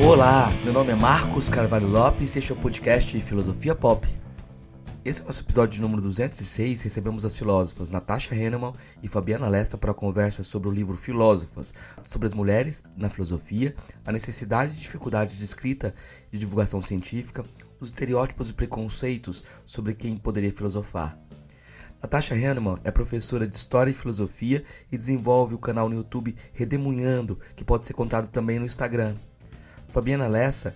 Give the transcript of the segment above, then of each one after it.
Olá, meu nome é Marcos Carvalho Lopes e este é o podcast Filosofia Pop. Esse é o nosso episódio número 206. Recebemos as filósofas Natasha Hahnemann e Fabiana Lessa para a conversa sobre o livro Filósofas, sobre as mulheres na filosofia, a necessidade e dificuldade de escrita e divulgação científica, os estereótipos e preconceitos sobre quem poderia filosofar. Natasha Hahnemann é professora de História e Filosofia e desenvolve o canal no YouTube Redemunhando, que pode ser contado também no Instagram. Fabiana Lessa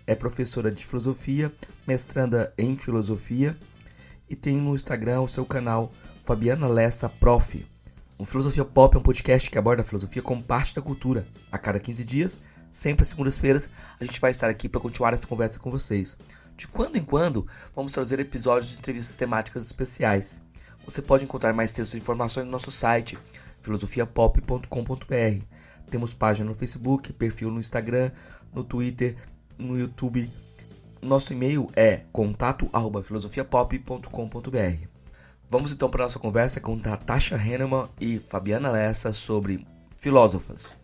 é professora de Filosofia, mestranda em Filosofia e tem no Instagram o seu canal Fabiana Lessa Prof. O Filosofia Pop é um podcast que aborda a filosofia como parte da cultura. A cada 15 dias, sempre às segundas-feiras, a gente vai estar aqui para continuar essa conversa com vocês. De quando em quando, vamos trazer episódios de entrevistas temáticas especiais. Você pode encontrar mais textos e informações no nosso site, filosofiapop.com.br. Temos página no Facebook, perfil no Instagram, no Twitter, no YouTube. Nosso e-mail é contato@filosofiapop.com.br. Vamos então para a nossa conversa com Natasha Hahnemann e Fabiana Lessa sobre filósofas.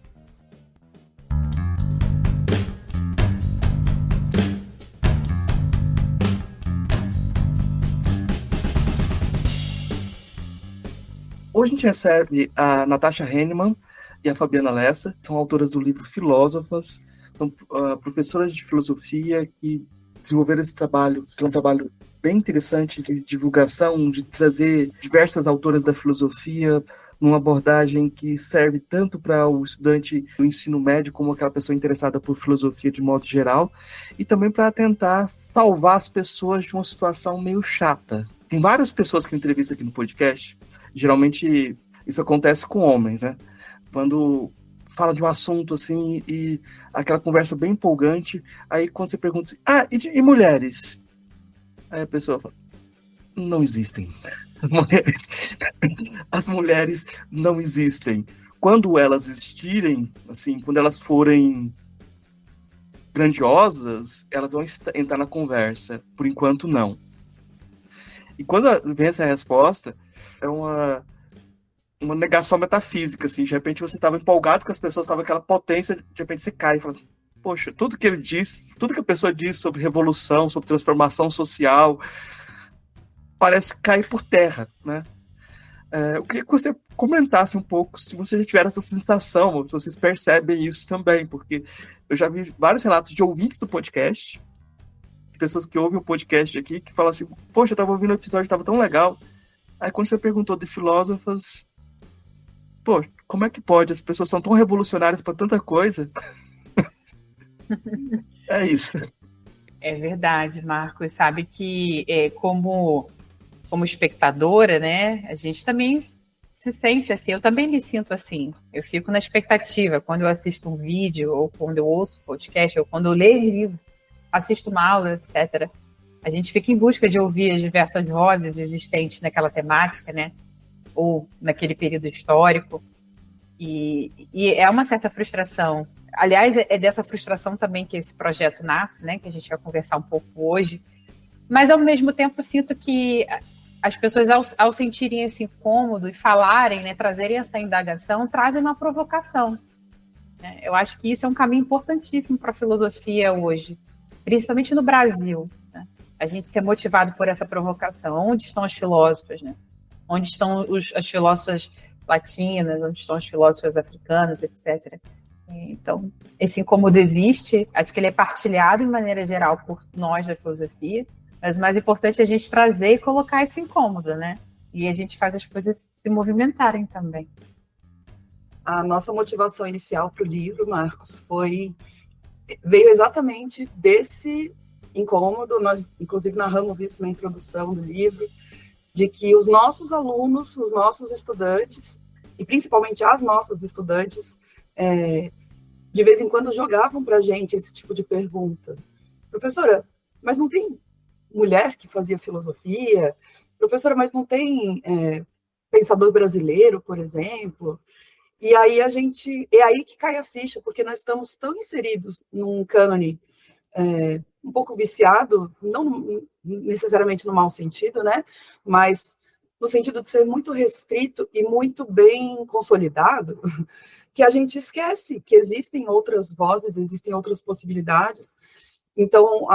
Hoje a gente recebe a Natasha Hahnemann e a Fabiana Lessa, são autoras do livro Filósofas, são professoras de filosofia que desenvolveram esse trabalho, que é um trabalho bem interessante de divulgação, de trazer diversas autoras da filosofia numa abordagem que serve tanto para o estudante do ensino médio como aquela pessoa interessada por filosofia de modo geral, e também para tentar salvar as pessoas de uma situação meio chata. Tem várias pessoas que eu entrevisto aqui no podcast. Geralmente isso acontece com homens, né? Quando fala de um assunto assim e aquela conversa bem empolgante, aí quando você pergunta assim, e mulheres? Aí a pessoa fala, não existem. As mulheres não existem. Quando elas existirem, assim, quando elas forem grandiosas, elas vão entrar na conversa. Por enquanto, não. E quando vem essa resposta, é uma negação metafísica, assim, de repente você estava empolgado com as pessoas, estava aquela potência, de repente você cai e fala, poxa, tudo que ele diz, tudo que a pessoa diz sobre revolução, sobre transformação social, parece cair por terra, né? Eu queria que você comentasse um pouco se você já tiver essa sensação, ou se vocês percebem isso também, porque eu já vi vários relatos de ouvintes do podcast, pessoas que ouvem o podcast aqui, que falam assim, poxa, eu estava ouvindo o episódio, estava tão legal. Aí quando você perguntou de filósofas, pô, como é que pode? As pessoas são tão revolucionárias para tanta coisa. É isso. É verdade, Marcos. Sabe que como espectadora, né, a gente também se sente assim, eu também me sinto assim. Eu fico na expectativa quando eu assisto um vídeo, ou quando eu ouço podcast, ou quando eu leio um livro, assisto uma aula, etc. A gente fica em busca de ouvir as diversas vozes existentes naquela temática, né, ou naquele período histórico. E é uma certa frustração. Aliás, é dessa frustração também que esse projeto nasce, né? Que a gente vai conversar um pouco hoje. Mas, ao mesmo tempo, sinto que as pessoas, ao sentirem esse incômodo e falarem, né, trazerem essa indagação, trazem uma provocação. Né? Eu acho que isso é um caminho importantíssimo para a filosofia hoje, principalmente no Brasil. Né? A gente ser motivado por essa provocação. Onde estão as filósofas, né? Onde estão as filósofas latinas, onde estão as filósofas africanas, etc. Então, esse incômodo existe, acho que ele é partilhado de maneira geral por nós da filosofia, mas o mais importante é a gente trazer e colocar esse incômodo, né? E a gente faz as coisas se movimentarem também. A nossa motivação inicial para o livro, Marcos, veio exatamente desse incômodo. Nós, inclusive, narramos isso na introdução do livro, de que os nossos alunos, os nossos estudantes, e principalmente as nossas estudantes, de vez em quando jogavam para a gente esse tipo de pergunta. Professora, mas não tem mulher que fazia filosofia? Professora, mas não tem pensador brasileiro, por exemplo? E aí é aí que cai a ficha, porque nós estamos tão inseridos num cânone um pouco viciado, não necessariamente no mau sentido, né? Mas no sentido de ser muito restrito e muito bem consolidado, que a gente esquece que existem outras vozes, existem outras possibilidades. Então,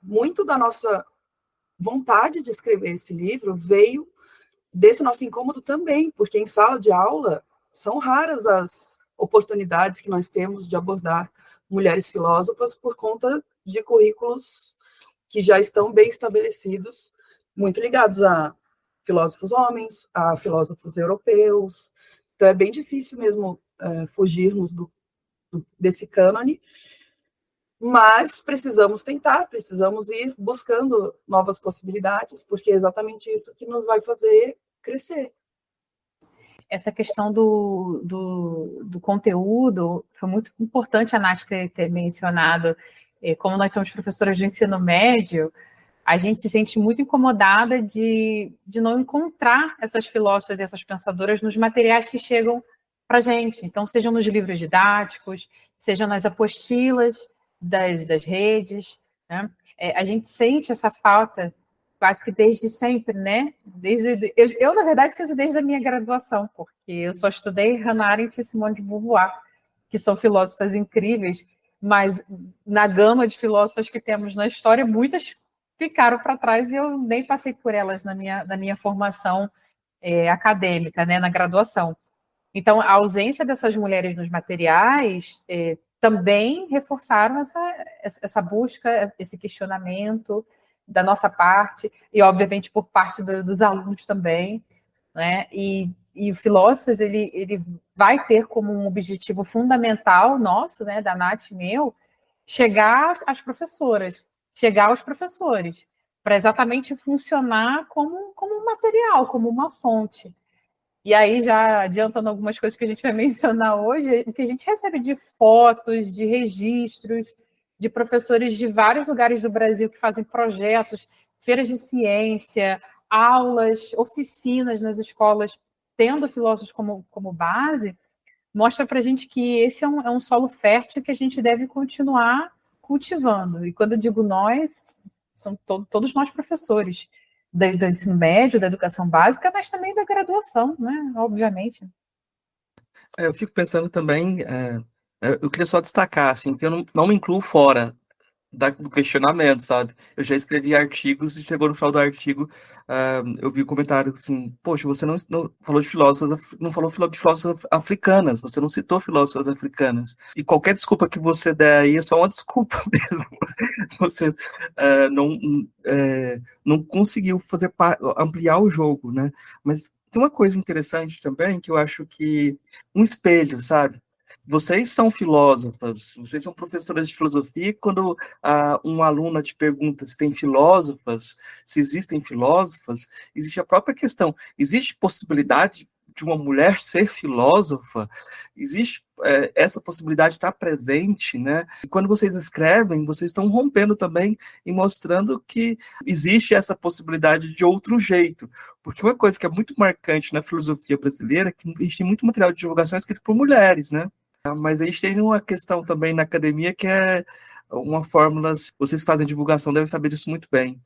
muito da nossa vontade de escrever esse livro veio desse nosso incômodo também, porque em sala de aula são raras as oportunidades que nós temos de abordar mulheres filósofas por conta de currículos que já estão bem estabelecidos, muito ligados a filósofos homens, a filósofos europeus. Então, é bem difícil mesmo fugirmos desse cânone, mas precisamos tentar, precisamos ir buscando novas possibilidades, porque é exatamente isso que nos vai fazer crescer. Essa questão do conteúdo, foi muito importante a Nath ter mencionado, como nós somos professoras do ensino médio, a gente se sente muito incomodada de não encontrar essas filósofas e essas pensadoras nos materiais que chegam para a gente. Então, sejam nos livros didáticos, sejam nas apostilas das redes, né? A gente sente essa falta quase que desde sempre, né? Eu, na verdade, sinto desde a minha graduação, porque eu só estudei Hannah Arendt e Simone de Beauvoir, que são filósofas incríveis, mas na gama de filósofas que temos na história, muitas ficaram para trás e eu nem passei por elas na minha formação acadêmica, né, na graduação. Então, a ausência dessas mulheres nos materiais também reforçaram essa busca, esse questionamento da nossa parte, e obviamente por parte dos alunos também, né? E o Filósofos, ele vai ter como um objetivo fundamental nosso, né, da Nath e meu, chegar às professoras, chegar aos professores, para exatamente funcionar como um material, como uma fonte. E aí, já adiantando algumas coisas que a gente vai mencionar hoje, o que a gente recebe de fotos, de registros, de professores de vários lugares do Brasil que fazem projetos, feiras de ciência, aulas, oficinas nas escolas, tendo filósofos como base, mostra para a gente que esse é um solo fértil que a gente deve continuar cultivando. E quando eu digo nós, são todos nós professores do ensino médio, da educação básica, mas também da graduação, né? Obviamente. Eu fico pensando também, eu queria só destacar, assim, que eu não me incluo fora do questionamento, sabe? Eu já escrevi artigos e chegou no final do artigo, eu vi um comentário assim, poxa, você não falou de filósofos, não falou de filósofas africanas, você não citou filósofas africanas. E qualquer desculpa que você der aí é só uma desculpa mesmo. Você não conseguiu ampliar o jogo, né? Mas tem uma coisa interessante também, que eu acho que um espelho, sabe? Vocês são filósofas, vocês são professoras de filosofia, e quando uma aluna te pergunta se tem filósofas, se existem filósofas, existe a própria questão, existe possibilidade de uma mulher ser filósofa? Existe essa possibilidade está presente, né? E quando vocês escrevem, vocês estão rompendo também e mostrando que existe essa possibilidade de outro jeito. Porque uma coisa que é muito marcante na filosofia brasileira é que a gente tem muito material de divulgação escrito por mulheres, né? Mas a gente tem uma questão também na academia que é uma fórmula, vocês fazem divulgação, devem saber disso muito bem.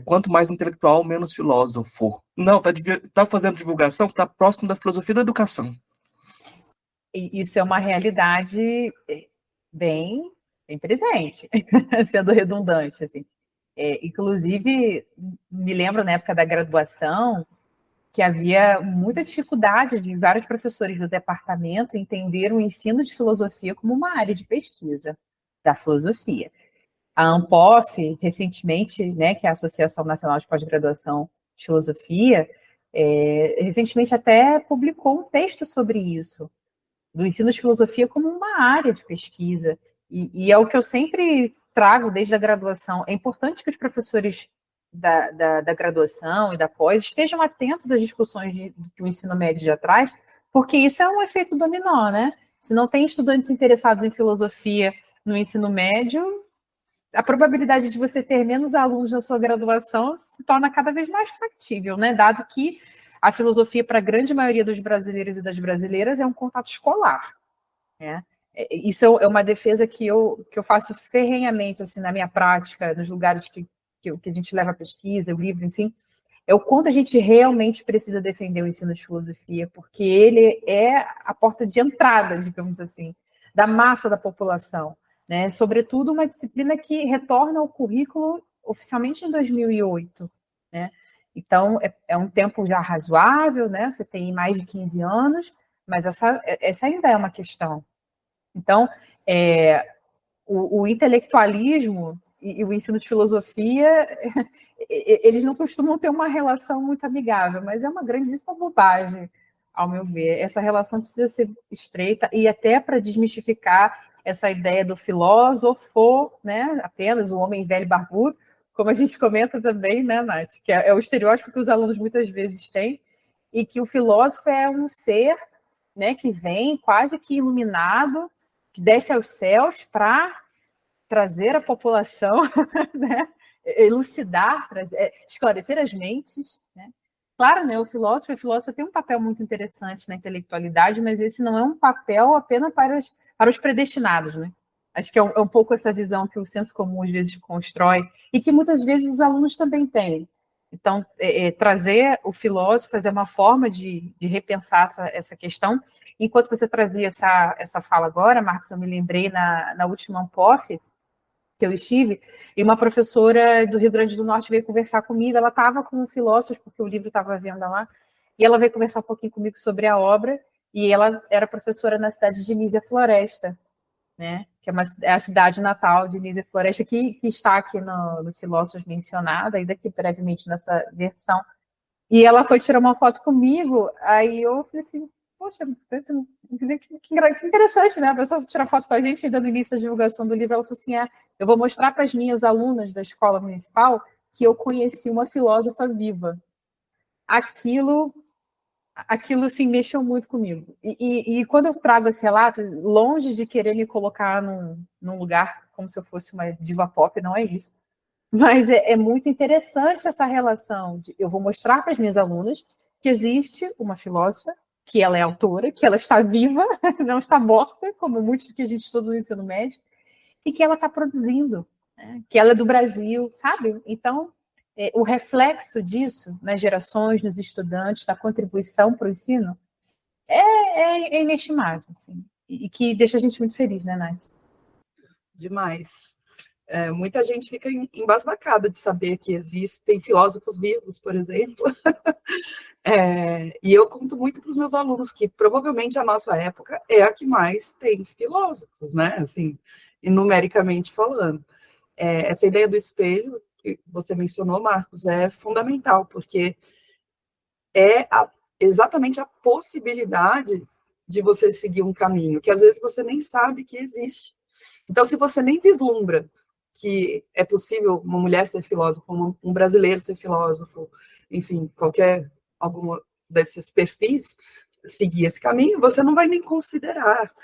Quanto mais intelectual, menos filósofo. Não, tá fazendo divulgação, tá próximo da filosofia da educação. E isso é uma realidade bem presente, sendo redundante, assim. Inclusive, me lembro na época da graduação que havia muita dificuldade de vários professores do departamento entender o ensino de filosofia como uma área de pesquisa da filosofia. A ANPOF, recentemente, né, que é a Associação Nacional de Pós-Graduação de Filosofia, recentemente até publicou um texto sobre isso, do ensino de filosofia como uma área de pesquisa. E é o que eu sempre trago desde a graduação. É importante que os professores da graduação e da pós estejam atentos às discussões que o ensino médio já traz, porque isso é um efeito dominó, né? Se não tem estudantes interessados em filosofia no ensino médio, a probabilidade de você ter menos alunos na sua graduação se torna cada vez mais factível, né? Dado que a filosofia, para a grande maioria dos brasileiros e das brasileiras, é um contato escolar, né? Isso é uma defesa que eu faço ferrenhamente assim, na minha prática, nos lugares que a gente leva a pesquisa, o livro, enfim, é o quanto a gente realmente precisa defender o ensino de filosofia, porque ele é a porta de entrada, digamos assim, da massa da população, né? Sobretudo uma disciplina que retorna ao currículo oficialmente em 2008, né? Então, é um tempo já razoável, né? Você tem mais de 15 anos, mas essa ainda é uma questão. Então, o intelectualismo e o ensino de filosofia, eles não costumam ter uma relação muito amigável, mas é uma grandíssima bobagem, ao meu ver. Essa relação precisa ser estreita, e até para desmistificar essa ideia do filósofo, né, apenas o homem velho barbudo, como a gente comenta também, né, Nath, que é o estereótipo que os alunos muitas vezes têm, e que o filósofo é um ser, né, que vem quase que iluminado, que desce aos céus para trazer a população, né, elucidar, esclarecer as mentes, né? Claro, né, o filósofo tem um papel muito interessante na intelectualidade, mas esse não é um papel apenas para os predestinados, né? Acho que é um pouco essa visão que o senso comum às vezes constrói e que muitas vezes os alunos também têm. Então, trazer o filósofo é uma forma de repensar essa questão. Enquanto você trazia essa fala agora, Marcos, eu me lembrei na última Ampof que eu estive, e uma professora do Rio Grande do Norte veio conversar comigo. Ela estava com filósofos, porque o livro estava à venda lá, e ela veio conversar um pouquinho comigo sobre a obra, e ela era professora na cidade de Nísia Floresta, né? Que é a cidade natal de Nísia Floresta, que está aqui no Filósofos mencionada, ainda aqui brevemente nessa versão. E ela foi tirar uma foto comigo, aí eu falei assim, poxa, que interessante, né? A pessoa tirar foto com a gente, ainda no início da divulgação do livro, ela falou assim, eu vou mostrar para as minhas alunas da escola municipal que eu conheci uma filósofa viva. Aquilo assim, mexeu muito comigo. E quando eu trago esse relato, longe de querer me colocar num lugar como se eu fosse uma diva pop, não é isso. Mas é muito interessante essa relação. Eu vou mostrar para as minhas alunas que existe uma filósofa, que ela é autora, que ela está viva, não está morta, como muitos que a gente estuda no ensino médio, e que ela está produzindo, né? Que ela é do Brasil, sabe? Então, o reflexo disso nas gerações, nos estudantes, da contribuição para o ensino, é inestimável, assim, e que deixa a gente muito feliz, né, Nath? Demais. Muita gente fica embasbacada de saber que existem filósofos vivos, por exemplo. E eu conto muito para os meus alunos que provavelmente a nossa época é a que mais tem filósofos, né? Assim, numericamente falando. Essa ideia do espelho que você mencionou, Marcos, é fundamental, porque exatamente a possibilidade de você seguir um caminho que às vezes você nem sabe que existe. Então, se você nem vislumbra que é possível uma mulher ser filósofo, um brasileiro ser filósofo, enfim, algum desses perfis seguir esse caminho, você não vai nem considerar.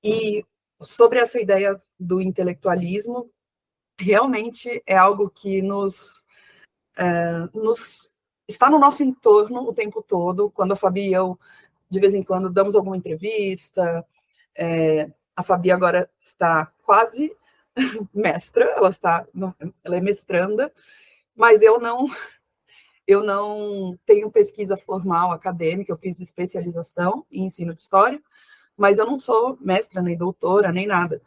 E sobre essa ideia do intelectualismo, realmente é algo que nos está no nosso entorno o tempo todo. Quando a Fabi e eu, de vez em quando, damos alguma entrevista, a Fabi agora está quase mestra, ela é mestranda, mas eu não tenho pesquisa formal acadêmica, eu fiz especialização em ensino de história, mas eu não sou mestra, nem doutora, nem nada.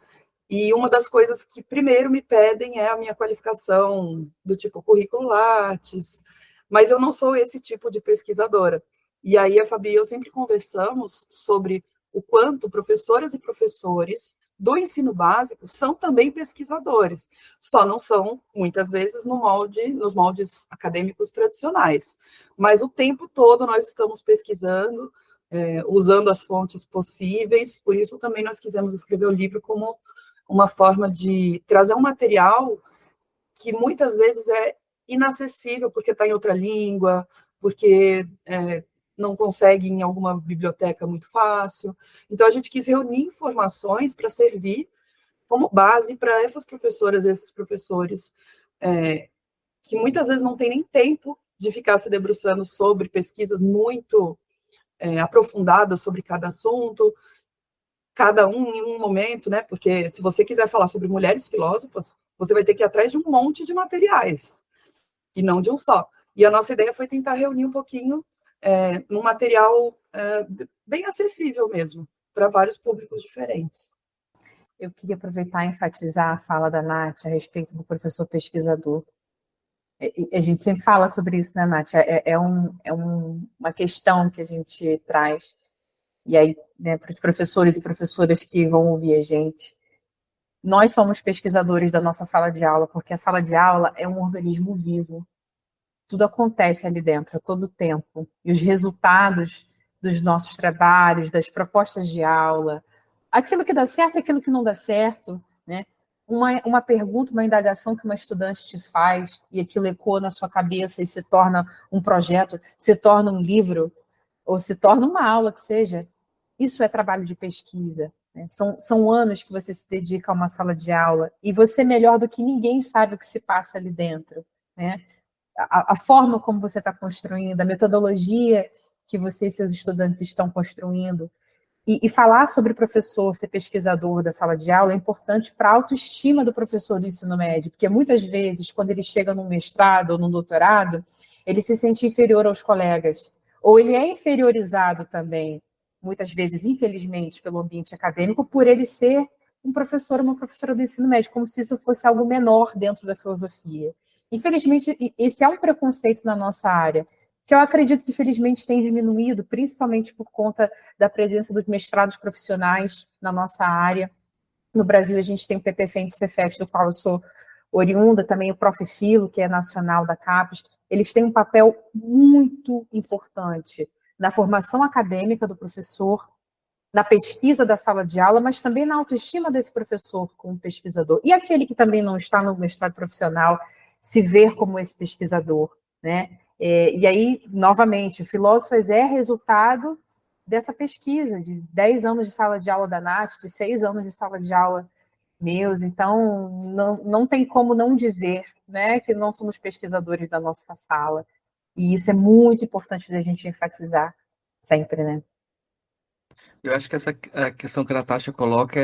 E uma das coisas que primeiro me pedem é a minha qualificação do tipo currículo Lattes, mas eu não sou esse tipo de pesquisadora. E aí a Fabi e eu sempre conversamos sobre o quanto professoras e professores do ensino básico são também pesquisadores, só não são, muitas vezes, nos moldes acadêmicos tradicionais. Mas o tempo todo nós estamos pesquisando, usando as fontes possíveis, por isso também nós quisemos escrever o livro como uma forma de trazer um material que muitas vezes é inacessível, porque está em outra língua, porque não consegue em alguma biblioteca muito fácil. Então, a gente quis reunir informações para servir como base para essas professoras e esses professores que muitas vezes não têm nem tempo de ficar se debruçando sobre pesquisas muito aprofundadas sobre cada assunto, cada um em um momento, né? Porque se você quiser falar sobre mulheres filósofas, você vai ter que ir atrás de um monte de materiais. e não de um só. E a nossa ideia foi tentar reunir um pouquinho num material bem acessível mesmo, para vários públicos diferentes. Eu queria aproveitar e enfatizar a fala da Nath a respeito do professor pesquisador. A gente sempre fala sobre isso, né, Nath? Uma questão que a gente traz. E aí, né, para os professores e professoras que vão ouvir a gente, nós somos pesquisadores da nossa sala de aula, porque a sala de aula é um organismo vivo. Tudo acontece ali dentro a todo tempo. E os resultados dos nossos trabalhos, das propostas de aula, aquilo que dá certo e aquilo que não dá certo, né? Uma pergunta, uma indagação que uma estudante te faz e aquilo ecoa na sua cabeça e se torna um projeto, se torna um livro, ou se torna uma aula que seja, isso é trabalho de pesquisa. Né? São anos que você se dedica a uma sala de aula e você, melhor do que ninguém, sabe o que se passa ali dentro. Né? A forma como você está construindo, a metodologia que você e seus estudantes estão construindo. E falar sobre o professor ser pesquisador da sala de aula é importante para a autoestima do professor do ensino médio, porque muitas vezes, quando ele chega num mestrado ou num doutorado, ele se sente inferior aos colegas, ou ele é inferiorizado também, muitas vezes, infelizmente, pelo ambiente acadêmico, por ele ser um professor ou uma professora do ensino médio, como se isso fosse algo menor dentro da filosofia. Infelizmente, esse é um preconceito na nossa área, que eu acredito que, felizmente, tem diminuído, principalmente por conta da presença dos mestrados profissionais na nossa área. No Brasil, a gente tem o PPFEM e o Cefet, do qual eu sou oriunda, também o Prof. Filo, que é nacional da CAPES. Eles têm um papel muito importante na formação acadêmica do professor, na pesquisa da sala de aula, mas também na autoestima desse professor como pesquisador. E aquele que também não está no mestrado profissional, se ver como esse pesquisador, né? E aí, novamente, o Filósofos é resultado dessa pesquisa, de 10 anos de sala de aula da Nath, de 6 anos de sala de aula meus, então não tem como não dizer, né, que não somos pesquisadores da nossa sala. E isso é muito importante da gente enfatizar sempre, né? Eu acho que essa a questão que a Natasha coloca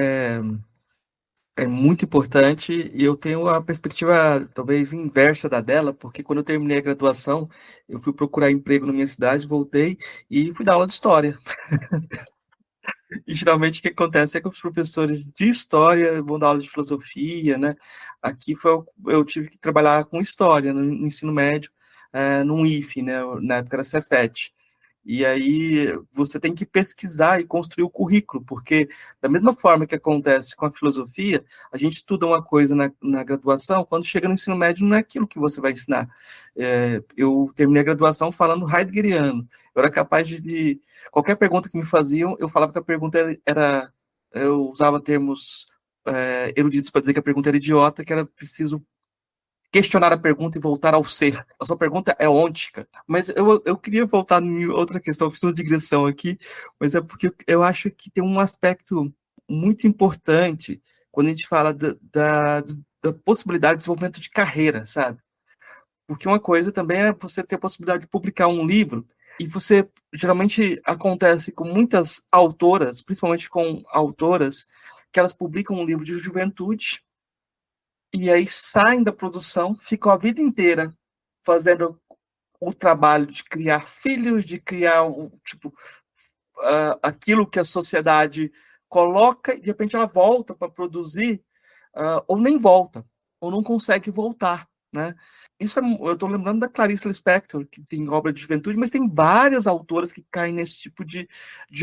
é muito importante e eu tenho a perspectiva talvez inversa da dela, porque quando eu terminei a graduação, eu fui procurar emprego na minha cidade, voltei e fui dar aula de história. E geralmente o que acontece é que os professores de história vão dar aula de filosofia, né? Aqui eu tive que trabalhar com história no ensino médio, num IFE, né? Na época era Cefet. E aí você tem que pesquisar e construir o currículo, porque da mesma forma que acontece com a filosofia, a gente estuda uma coisa na graduação, quando chega no ensino médio não é aquilo que você vai ensinar. Eu terminei a graduação falando heideggeriano. Eu era capaz de qualquer pergunta que me faziam, eu falava que a pergunta era eu usava termos eruditos para dizer que a pergunta era idiota, que era preciso questionar a pergunta e voltar ao ser. A sua pergunta é ôntica. Mas eu queria voltar em outra questão, fiz uma digressão aqui, mas é porque eu acho que tem um aspecto muito importante quando a gente fala da possibilidade de desenvolvimento de carreira, sabe? Porque uma coisa também é você ter a possibilidade de publicar um livro, e você, geralmente, acontece com muitas autoras, principalmente com autoras, que elas publicam um livro de juventude, e aí saem da produção, ficam a vida inteira fazendo o trabalho de criar filhos, de criar aquilo que a sociedade coloca, e de repente ela volta para produzir, ou nem volta, ou não consegue voltar, né? Eu estou lembrando da Clarice Lispector, que tem obra de juventude, mas tem várias autoras que caem nesse tipo de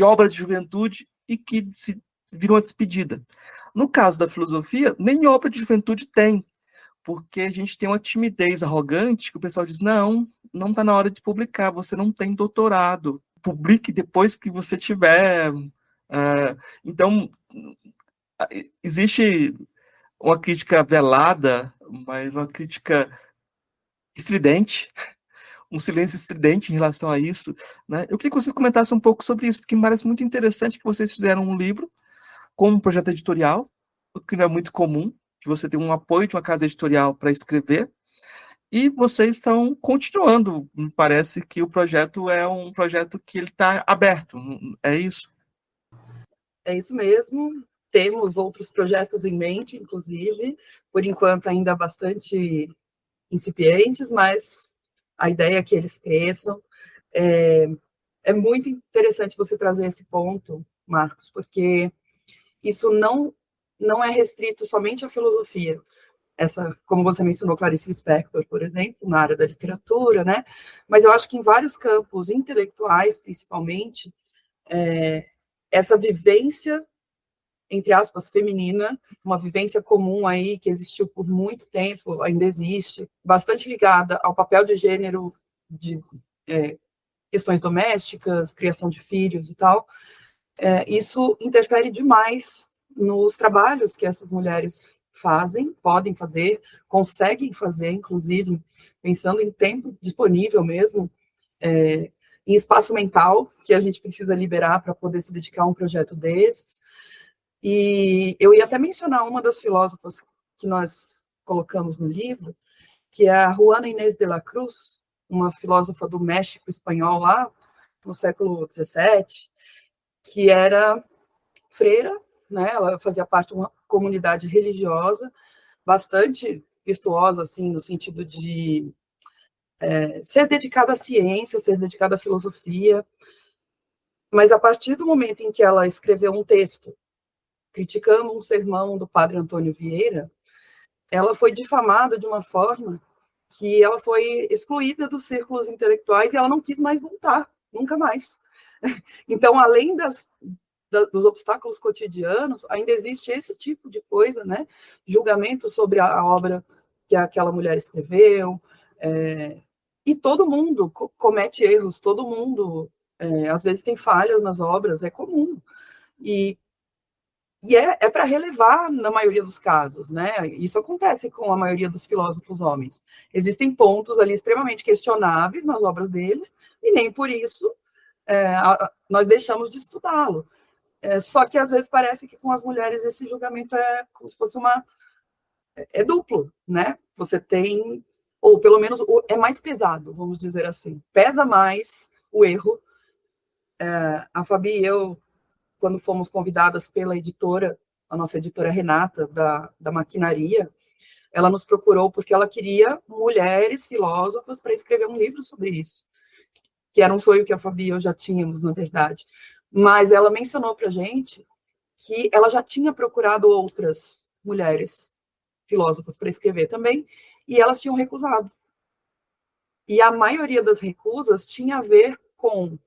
obra de juventude e que se viram a despedida. No caso da filosofia, nem obra de juventude tem, porque a gente tem uma timidez arrogante que o pessoal diz, não está na hora de publicar, você não tem doutorado, publique depois que você tiver. Então, existe uma crítica velada, mas uma crítica estridente, um silêncio estridente em relação a isso, né? Eu queria que vocês comentassem um pouco sobre isso, porque me parece muito interessante que vocês fizeram um livro com um projeto editorial, o que não é muito comum, que você tem um apoio de uma casa editorial para escrever, e vocês estão continuando. Me parece que o projeto é um projeto que ele está aberto, é isso? É isso mesmo. Temos outros projetos em mente, inclusive, por enquanto ainda bastante incipientes, mas a ideia é que eles cresçam. É muito interessante você trazer esse ponto, Marcos, porque isso não é restrito somente à filosofia. Como você mencionou, Clarice Lispector, por exemplo, na área da literatura, né? Mas eu acho que em vários campos intelectuais, principalmente, essa vivência, entre aspas, feminina, uma vivência comum aí que existiu por muito tempo, ainda existe, bastante ligada ao papel de gênero de questões domésticas, criação de filhos e tal, isso interfere demais nos trabalhos que essas mulheres fazem, podem fazer, conseguem fazer, inclusive, pensando em tempo disponível mesmo, em espaço mental que a gente precisa liberar para poder se dedicar a um projeto desses. E eu ia até mencionar uma das filósofas que nós colocamos no livro, que é a Juana Inés de la Cruz, uma filósofa do México espanhol lá, no século XVII, que era freira, né? Ela fazia parte de uma comunidade religiosa bastante virtuosa, assim, no sentido de ser dedicada à ciência, ser dedicada à filosofia, mas a partir do momento em que ela escreveu um texto criticando um sermão do padre Antônio Vieira, ela foi difamada de uma forma que ela foi excluída dos círculos intelectuais e ela não quis mais voltar, nunca mais. Então, além dos obstáculos cotidianos, ainda existe esse tipo de coisa, né? Julgamento sobre a obra que aquela mulher escreveu, e todo mundo comete erros, todo mundo, às vezes, tem falhas nas obras, é comum. E é para relevar na maioria dos casos, né? Isso acontece com a maioria dos filósofos homens. Existem pontos ali extremamente questionáveis nas obras deles, e nem por isso nós deixamos de estudá-lo. Só que às vezes parece que com as mulheres esse julgamento é como se fosse é duplo, né? Você tem, ou pelo menos é mais pesado, vamos dizer assim. Pesa mais o erro. A Fabi e eu, quando fomos convidadas pela editora, a nossa editora Renata, da Maquinaria, ela nos procurou porque ela queria mulheres filósofas para escrever um livro sobre isso, que era um sonho que a Fabi e eu já tínhamos, na verdade. Mas ela mencionou para a gente que ela já tinha procurado outras mulheres filósofas para escrever também, e elas tinham recusado. E a maioria das recusas tinha a ver com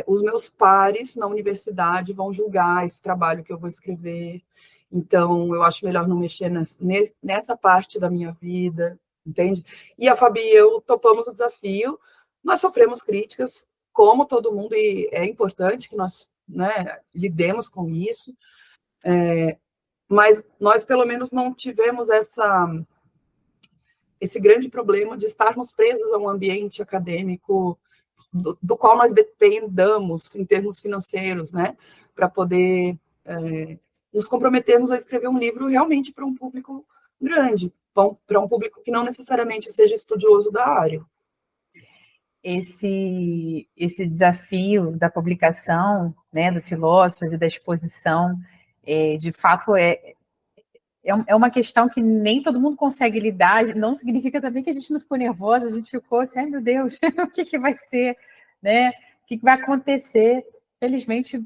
os meus pares na universidade vão julgar esse trabalho que eu vou escrever, então eu acho melhor não mexer nessa parte da minha vida, entende? E a Fabi e eu topamos o desafio, nós sofremos críticas, como todo mundo, e é importante que nós, né, lidemos com isso, mas nós pelo menos não tivemos esse grande problema de estarmos presos a um ambiente acadêmico do qual nós dependamos em termos financeiros, né, para poder nos comprometermos a escrever um livro realmente para um público grande, para um público que não necessariamente seja estudioso da área. Esse desafio da publicação, né, do Filósofos e da exposição, de fato é uma questão que nem todo mundo consegue lidar, não significa também que a gente não ficou nervosa, a gente ficou assim, ai meu Deus, o que vai ser, né? O que vai acontecer? Felizmente,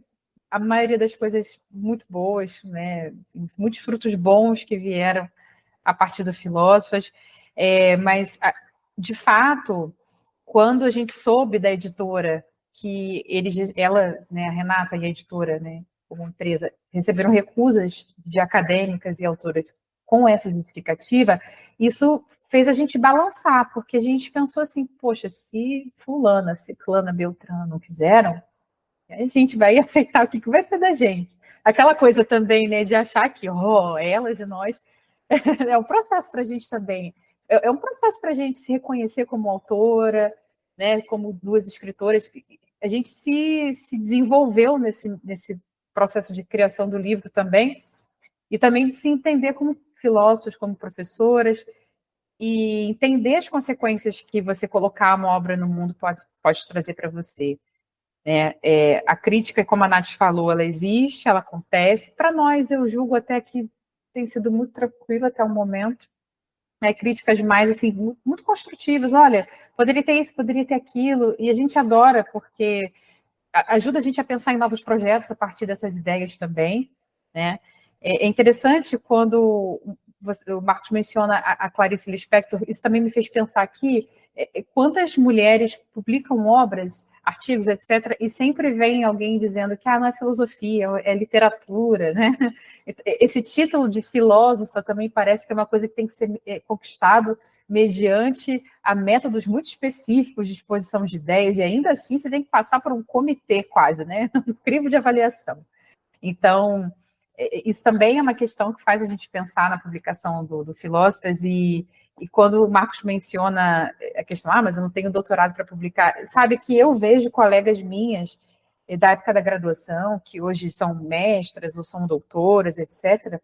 a maioria das coisas muito boas, né? Muitos frutos bons que vieram a partir do Filósofos, mas, de fato, quando a gente soube da editora que ela, né, a Renata e a editora, né, como empresa, receberam recusas de acadêmicas e autoras com essa justificativa, isso fez a gente balançar, porque a gente pensou assim, poxa, se fulana, ciclana, beltrana não quiseram, a gente vai aceitar o que vai ser da gente. Aquela coisa também, né, de achar que, elas e nós, é um processo para a gente também, é um processo para a gente se reconhecer como autora, né, como duas escritoras. A gente se desenvolveu nesse processo de criação do livro também, e também de se entender como filósofos, como professoras, e entender as consequências que você colocar uma obra no mundo pode trazer para você. A crítica, como a Nath falou, ela existe, ela acontece. Para nós, eu julgo até que tem sido muito tranquilo até o momento. né, críticas mais assim, muito construtivas. Olha, poderia ter isso, poderia ter aquilo, e a gente adora, porque ajuda a gente a pensar em novos projetos a partir dessas ideias também, né? É interessante quando o Marcos menciona a Clarice Lispector, isso também me fez pensar aqui, quantas mulheres publicam obras, artigos, etc., e sempre vem alguém dizendo que não é filosofia, é literatura, né? Esse título de filósofa também parece que é uma coisa que tem que ser conquistado mediante a métodos muito específicos de exposição de ideias, e ainda assim você tem que passar por um comitê quase, né? Um crivo de avaliação. Então, isso também é uma questão que faz a gente pensar na publicação do Filósofas, e quando o Marcos menciona a questão, mas eu não tenho doutorado para publicar, sabe que eu vejo colegas minhas da época da graduação, que hoje são mestras ou são doutoras, etc.,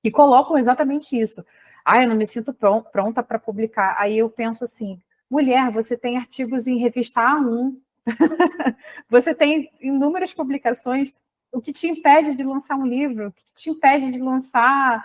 que colocam exatamente isso. Eu não me sinto pronta para publicar. Aí eu penso assim, mulher, você tem artigos em revista A1, você tem inúmeras publicações, o que te impede de lançar um livro, o que te impede de lançar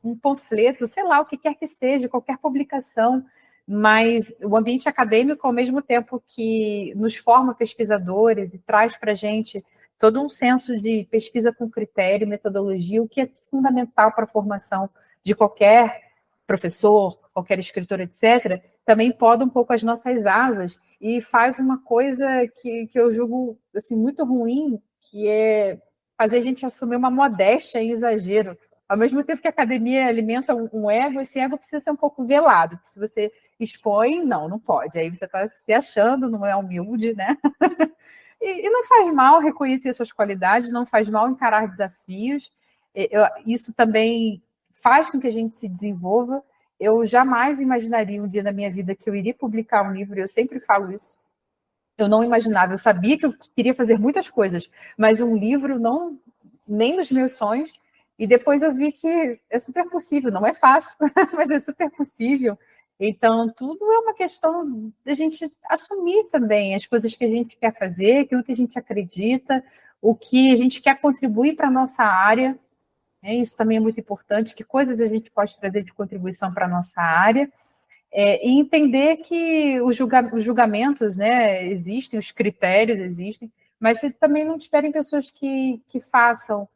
um panfleto, sei lá, o que quer que seja, qualquer publicação, mas o ambiente acadêmico, ao mesmo tempo que nos forma pesquisadores e traz para a gente todo um senso de pesquisa com critério, metodologia, o que é fundamental para a formação de qualquer professor, qualquer escritor, etc., também poda um pouco as nossas asas e faz uma coisa que eu julgo assim, muito ruim, que é fazer a gente assumir uma modéstia e exagero. Ao mesmo tempo que a academia alimenta um ego, esse ego precisa ser um pouco velado, porque se você expõe, não pode. Aí você está se achando, não é humilde, né? E não faz mal reconhecer suas qualidades, não faz mal encarar desafios. Isso também faz com que a gente se desenvolva. Eu jamais imaginaria um dia na minha vida que eu iria publicar um livro, eu sempre falo isso. Eu não imaginava, eu sabia que eu queria fazer muitas coisas, mas um livro não, nem nos meus sonhos. E depois eu vi que é super possível, não é fácil, mas é super possível. Então, tudo é uma questão da gente assumir também as coisas que a gente quer fazer, aquilo que a gente acredita, o que a gente quer contribuir para a nossa área. Isso também é muito importante, que coisas a gente pode trazer de contribuição para a nossa área. E entender que os julgamentos, né, existem, os critérios existem, mas se também não tiverem pessoas que façam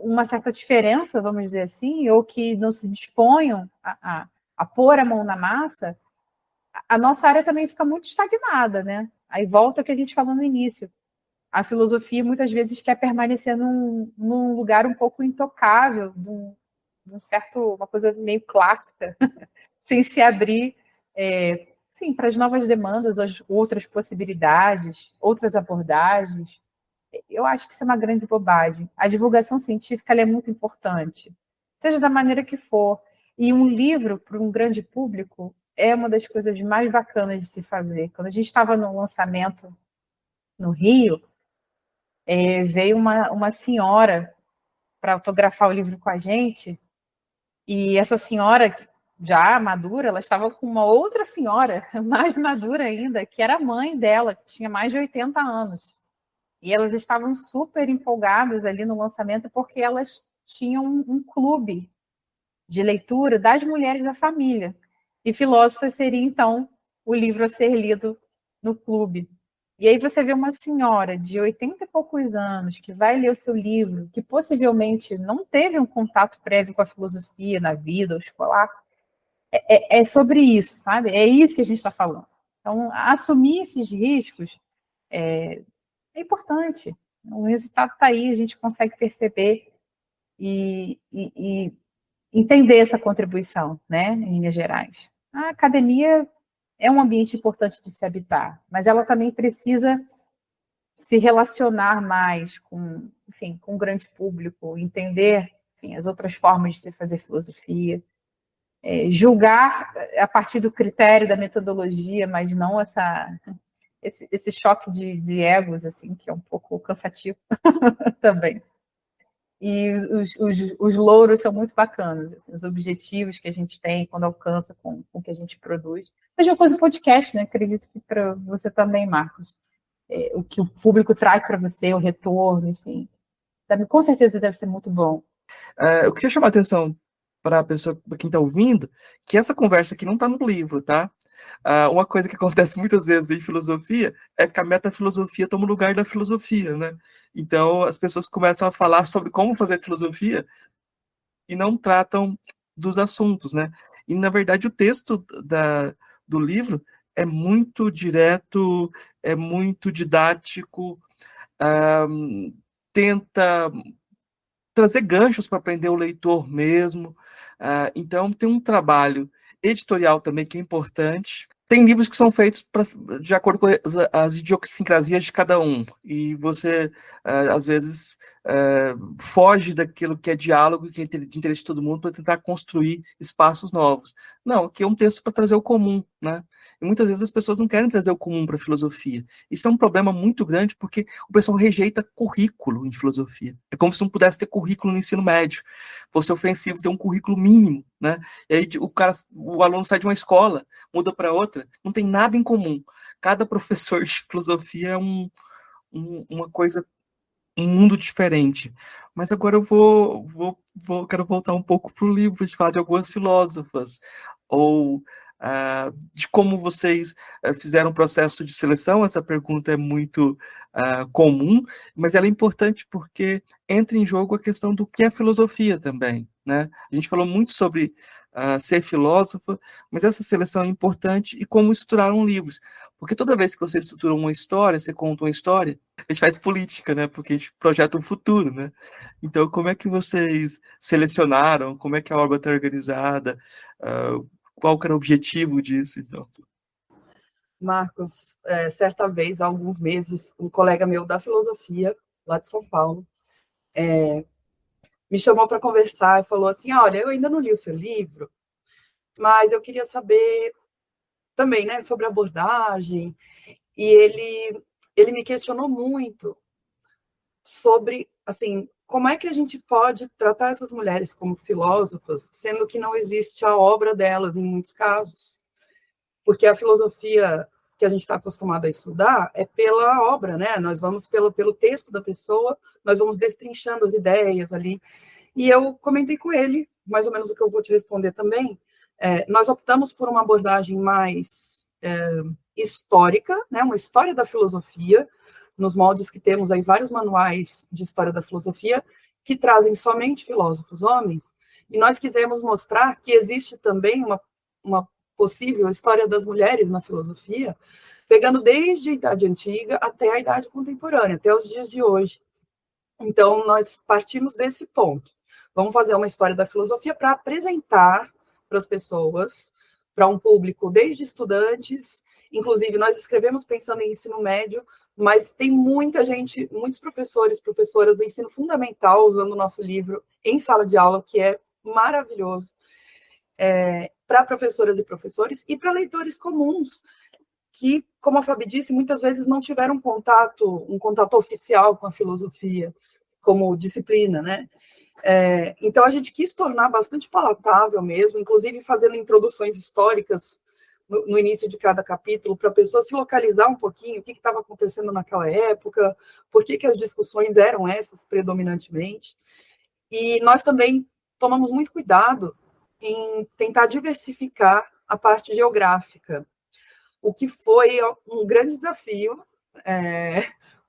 uma certa diferença, vamos dizer assim, ou que não se disponham a pôr a mão na massa, a nossa área também fica muito estagnada, né? Aí volta o que a gente falou no início. A filosofia muitas vezes quer permanecer num lugar um pouco intocável, uma coisa meio clássica, sem se abrir para as novas demandas, outras possibilidades, outras abordagens. Eu acho que isso é uma grande bobagem. A divulgação científica ela é muito importante, seja da maneira que for. E um livro para um grande público é uma das coisas mais bacanas de se fazer. Quando a gente estava no lançamento no Rio, veio uma senhora para autografar o livro com a gente, e essa senhora, já madura, ela estava com uma outra senhora, mais madura ainda, que era a mãe dela, que tinha mais de 80 anos. E elas estavam super empolgadas ali no lançamento, porque elas tinham um clube de leitura das mulheres da família. E Filósofas seria, então, o livro a ser lido no clube. E aí você vê uma senhora de 80 e poucos anos que vai ler o seu livro, que possivelmente não teve um contato prévio com a filosofia na vida ou escolar. É sobre isso, sabe? É isso que a gente está falando. Então, assumir esses riscos é importante. O resultado está aí, a gente consegue perceber e entender essa contribuição, né, em linhas gerais. A academia é um ambiente importante de se habitar, mas ela também precisa se relacionar mais com o grande público, entender, as outras formas de se fazer filosofia, julgar a partir do critério da metodologia, mas não esse choque de egos, assim, que é um pouco cansativo também. E os louros são muito bacanas, assim, os objetivos que a gente tem quando alcança com o que a gente produz. Mesma coisa o podcast, né? Acredito que para você também, Marcos. O que o público traz para você, o retorno, enfim. Com certeza deve ser muito bom. Eu queria chamar a atenção para a pessoa, para quem está ouvindo, que essa conversa aqui não está no livro, tá? Uma coisa que acontece muitas vezes em filosofia é que a metafilosofia toma o lugar da filosofia, né? Então, as pessoas começam a falar sobre como fazer filosofia e não tratam dos assuntos, né? E, na verdade, o texto do livro é muito direto, é muito didático, tenta trazer ganchos para aprender o leitor mesmo. Então, tem um trabalho editorial também que é importante. Tem livros que são feitos de acordo com as idiosincrasias de cada um. E você, às vezes, foge daquilo que é diálogo, que é de interesse de todo mundo, para tentar construir espaços novos. Não, aqui é um texto para trazer o comum, né? E muitas vezes as pessoas não querem trazer o comum para a filosofia. Isso é um problema muito grande, porque o pessoal rejeita currículo em filosofia. É como se não pudesse ter currículo no ensino médio. Fosse ofensivo ter um currículo mínimo, né? E aí o aluno sai de uma escola, muda para outra, não tem nada em comum. Cada professor de filosofia é uma coisa, um mundo diferente. Mas agora eu quero voltar um pouco para o livro, de falar de algumas filósofas, ou de como vocês fizeram um processo de seleção. Essa pergunta é muito comum, mas ela é importante porque entra em jogo a questão do que é filosofia também, né? A gente falou muito sobre ser filósofa, mas essa seleção é importante, e como estruturaram livros. Porque toda vez que você estrutura uma história, você conta uma história, a gente faz política, né? Porque a gente projeta um futuro, né? Então, como é que vocês selecionaram? Como é que a obra está organizada? Qual que era o objetivo disso, então? Marcos, certa vez, há alguns meses, um colega meu da filosofia, lá de São Paulo, me chamou para conversar e falou assim: olha, eu ainda não li o seu livro, mas eu queria saber também, né, sobre a abordagem. E ele me questionou muito sobre, assim, como é que a gente pode tratar essas mulheres como filósofas, sendo que não existe a obra delas em muitos casos. Porque a filosofia que a gente está acostumado a estudar é pela obra, né? Nós vamos pelo texto da pessoa, nós vamos destrinchando as ideias ali. E eu comentei com ele, mais ou menos o que eu vou te responder também. Nós optamos por uma abordagem mais histórica, né? Uma história da filosofia, nos moldes que temos aí vários manuais de história da filosofia, que trazem somente filósofos homens, e nós quisemos mostrar que existe também uma possível história das mulheres na filosofia, pegando desde a Idade Antiga até a Idade Contemporânea, até os dias de hoje. Então, nós partimos desse ponto. Vamos fazer uma história da filosofia para apresentar para as pessoas, para um público desde estudantes, inclusive nós escrevemos pensando em ensino médio, mas tem muita gente, muitos professores, professoras do ensino fundamental usando o nosso livro em sala de aula, que é maravilhoso, para professoras e professores e para leitores comuns, que, como a Fabi disse, muitas vezes não tiveram um contato oficial com a filosofia como disciplina, né? Então, a gente quis tornar bastante palatável mesmo, inclusive fazendo introduções históricas no início de cada capítulo, para a pessoa se localizar um pouquinho, o que estava acontecendo naquela época, por que as discussões eram essas predominantemente. E nós também tomamos muito cuidado em tentar diversificar a parte geográfica, o que foi um grande desafio,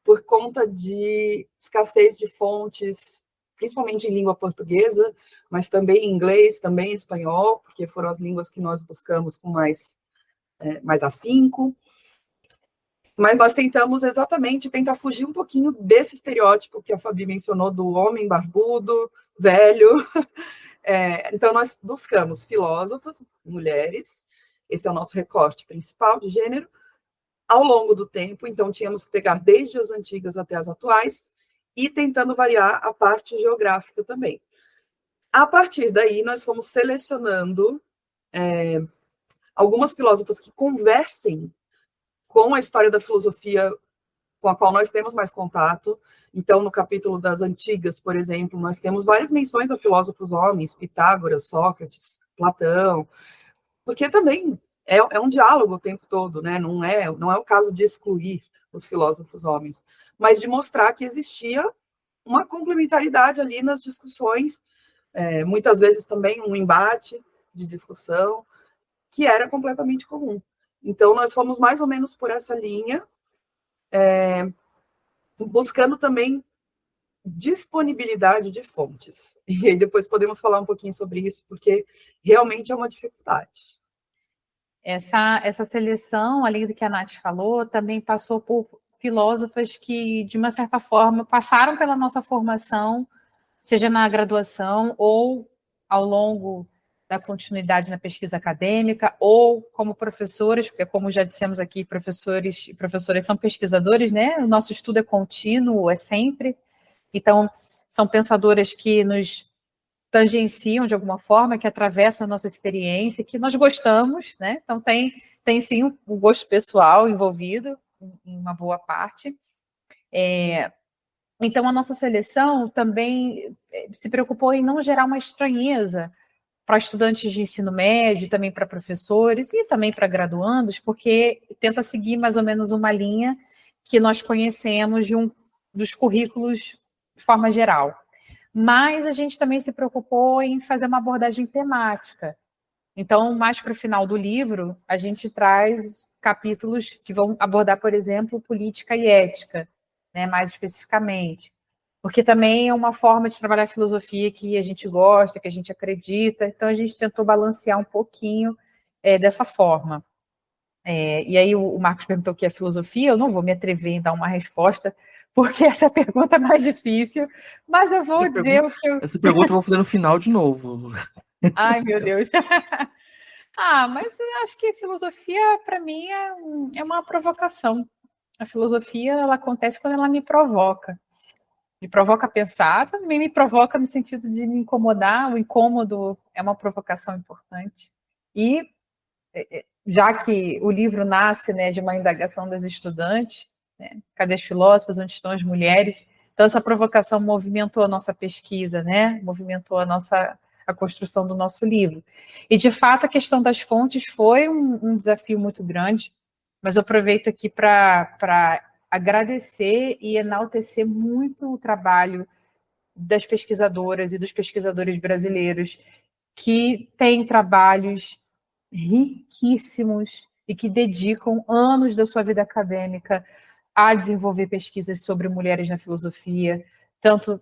por conta de escassez de fontes, principalmente em língua portuguesa, mas também em inglês, também em espanhol, porque foram as línguas que nós buscamos com mais afinco. Mas nós tentamos exatamente tentar fugir um pouquinho desse estereótipo que a Fabi mencionou, do homem barbudo, velho. Então, nós buscamos filósofas, mulheres, esse é o nosso recorte principal de gênero, ao longo do tempo. Então, tínhamos que pegar desde as antigas até as atuais, e tentando variar a parte geográfica também. A partir daí, nós fomos selecionando algumas filósofas que conversem com a história da filosofia com a qual nós temos mais contato. Então, no capítulo das antigas, por exemplo, nós temos várias menções a filósofos homens, Pitágoras, Sócrates, Platão, porque também é um diálogo o tempo todo, né? Não é o caso de excluir os filósofos homens, mas de mostrar que existia uma complementaridade ali nas discussões, muitas vezes também um embate de discussão, que era completamente comum. Então, nós fomos mais ou menos por essa linha, buscando também disponibilidade de fontes. E aí depois podemos falar um pouquinho sobre isso, porque realmente é uma dificuldade. Essa seleção, além do que a Nath falou, também passou por filósofas que, de uma certa forma, passaram pela nossa formação, seja na graduação ou ao longo da continuidade na pesquisa acadêmica, ou como professores, porque, como já dissemos aqui, professores e professoras são pesquisadores, né? O nosso estudo é contínuo, é sempre. Então, são pensadoras que nos tangenciam de alguma forma, que atravessam a nossa experiência, que nós gostamos, né? Então, tem sim o gosto pessoal envolvido, em uma boa parte. Então, a nossa seleção também se preocupou em não gerar uma estranheza para estudantes de ensino médio, também para professores e também para graduandos, porque tenta seguir mais ou menos uma linha que nós conhecemos dos currículos de forma geral. Mas a gente também se preocupou em fazer uma abordagem temática. Então, mais para o final do livro, a gente traz capítulos que vão abordar, por exemplo, política e ética, né, mais especificamente. Porque também é uma forma de trabalhar a filosofia que a gente gosta, que a gente acredita. Então, a gente tentou balancear um pouquinho dessa forma. E aí o Marcos perguntou o que é filosofia. Eu não vou me atrever em dar uma resposta, porque essa pergunta é mais difícil, mas eu vou dizer o que eu... Essa pergunta eu vou fazer no final de novo. Ai, meu Deus. Mas eu acho que filosofia, para mim, é uma provocação. A filosofia, ela acontece quando ela me provoca. Me provoca a pensar, também me provoca no sentido de me incomodar. O incômodo é uma provocação importante. E, já que o livro nasce, né, de uma indagação das estudantes, né, cadê as filósofas, onde estão as mulheres? Então, essa provocação movimentou a nossa pesquisa, né? Movimentou a construção do nosso livro. E, de fato, a questão das fontes foi um desafio muito grande, mas eu aproveito aqui para agradecer e enaltecer muito o trabalho das pesquisadoras e dos pesquisadores brasileiros, que têm trabalhos riquíssimos e que dedicam anos da sua vida acadêmica a desenvolver pesquisas sobre mulheres na filosofia, tanto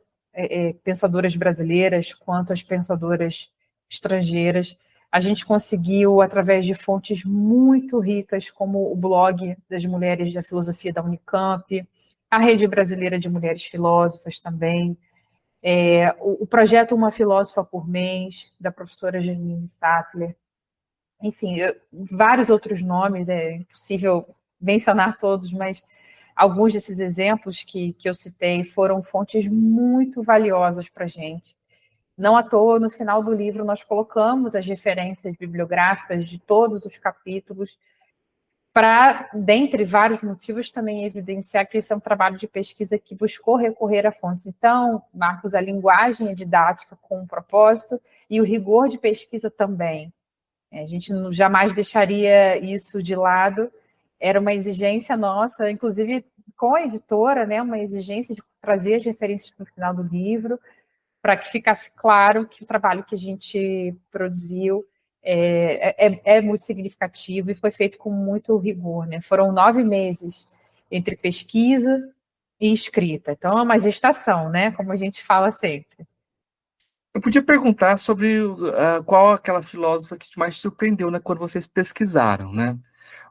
pensadoras brasileiras quanto as pensadoras estrangeiras. A gente conseguiu, através de fontes muito ricas, como o blog das mulheres da filosofia da Unicamp, a Rede Brasileira de Mulheres Filósofas também, o projeto Uma Filósofa por Mês, da professora Janine Sattler, enfim, vários outros nomes, é impossível mencionar todos, mas alguns desses exemplos que eu citei foram fontes muito valiosas para a gente. Não à toa, no final do livro, nós colocamos as referências bibliográficas de todos os capítulos para, dentre vários motivos, também evidenciar que esse é um trabalho de pesquisa que buscou recorrer a fontes. Então, Marcos, a linguagem é didática com um propósito e o rigor de pesquisa também. A gente jamais deixaria isso de lado. Era uma exigência nossa, inclusive com a editora, né, uma exigência de trazer as referências no final do livro, para que ficasse claro que o trabalho que a gente produziu é muito significativo e foi feito com muito rigor, né? Foram 9 meses entre pesquisa e escrita. Então, é uma gestação, né? Como a gente fala sempre. Eu podia perguntar sobre qual aquela filósofa que mais te surpreendeu, né, quando vocês pesquisaram, né?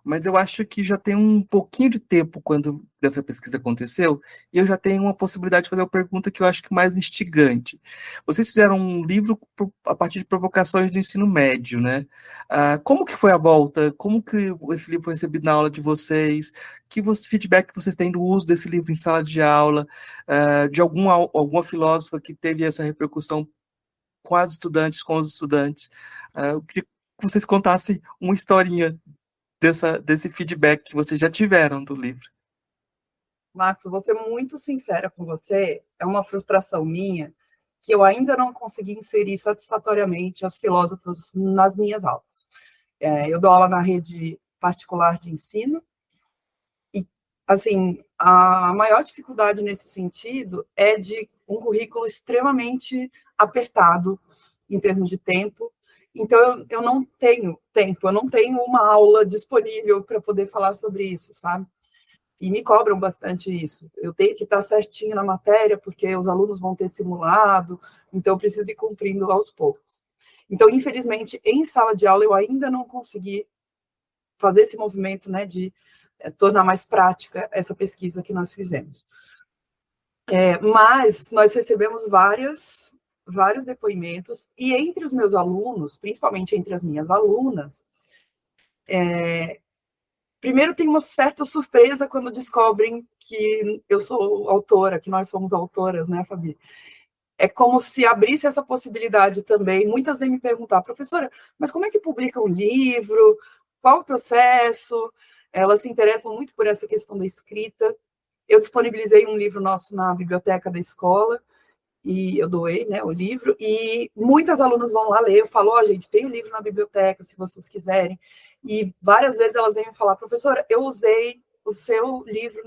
Mas eu acho que já tem um pouquinho de tempo quando essa pesquisa aconteceu, e eu já tenho uma possibilidade de fazer uma pergunta que eu acho que mais instigante. Vocês fizeram um livro a partir de provocações do ensino médio, né? Como que foi a volta? Como que esse livro foi recebido na aula de vocês? Que feedback vocês têm do uso desse livro em sala de aula? De alguma filósofa que teve essa repercussão com as estudantes, com os estudantes? Eu queria que vocês contassem uma historinha desse feedback que vocês já tiveram do livro. Marcos, vou ser muito sincera com você, é uma frustração minha que eu ainda não consegui inserir satisfatoriamente as filósofas nas minhas aulas. Eu dou aula na rede particular de ensino e, assim, a maior dificuldade nesse sentido é de um currículo extremamente apertado em termos de tempo. Então, eu não tenho tempo, eu não tenho uma aula disponível para poder falar sobre isso, sabe? E me cobram bastante isso. Eu tenho que estar certinho na matéria, porque os alunos vão ter simulado, então eu preciso ir cumprindo aos poucos. Então, infelizmente, em sala de aula, eu ainda não consegui fazer esse movimento, né, de tornar mais prática essa pesquisa que nós fizemos. Mas nós recebemos vários depoimentos, e entre os meus alunos, principalmente entre as minhas alunas, primeiro tem uma certa surpresa quando descobrem que eu sou autora, que nós somos autoras, né, Fabi? É como se abrisse essa possibilidade também. Muitas vêm me perguntar, professora, mas como é que publica um livro? Qual o processo? Elas se interessam muito por essa questão da escrita. Eu disponibilizei um livro nosso na biblioteca da escola, e eu doei, né, o livro, e muitas alunas vão lá ler. Eu falo, gente, tem o livro na biblioteca, se vocês quiserem. E várias vezes elas vêm me falar, professora, eu usei o seu livro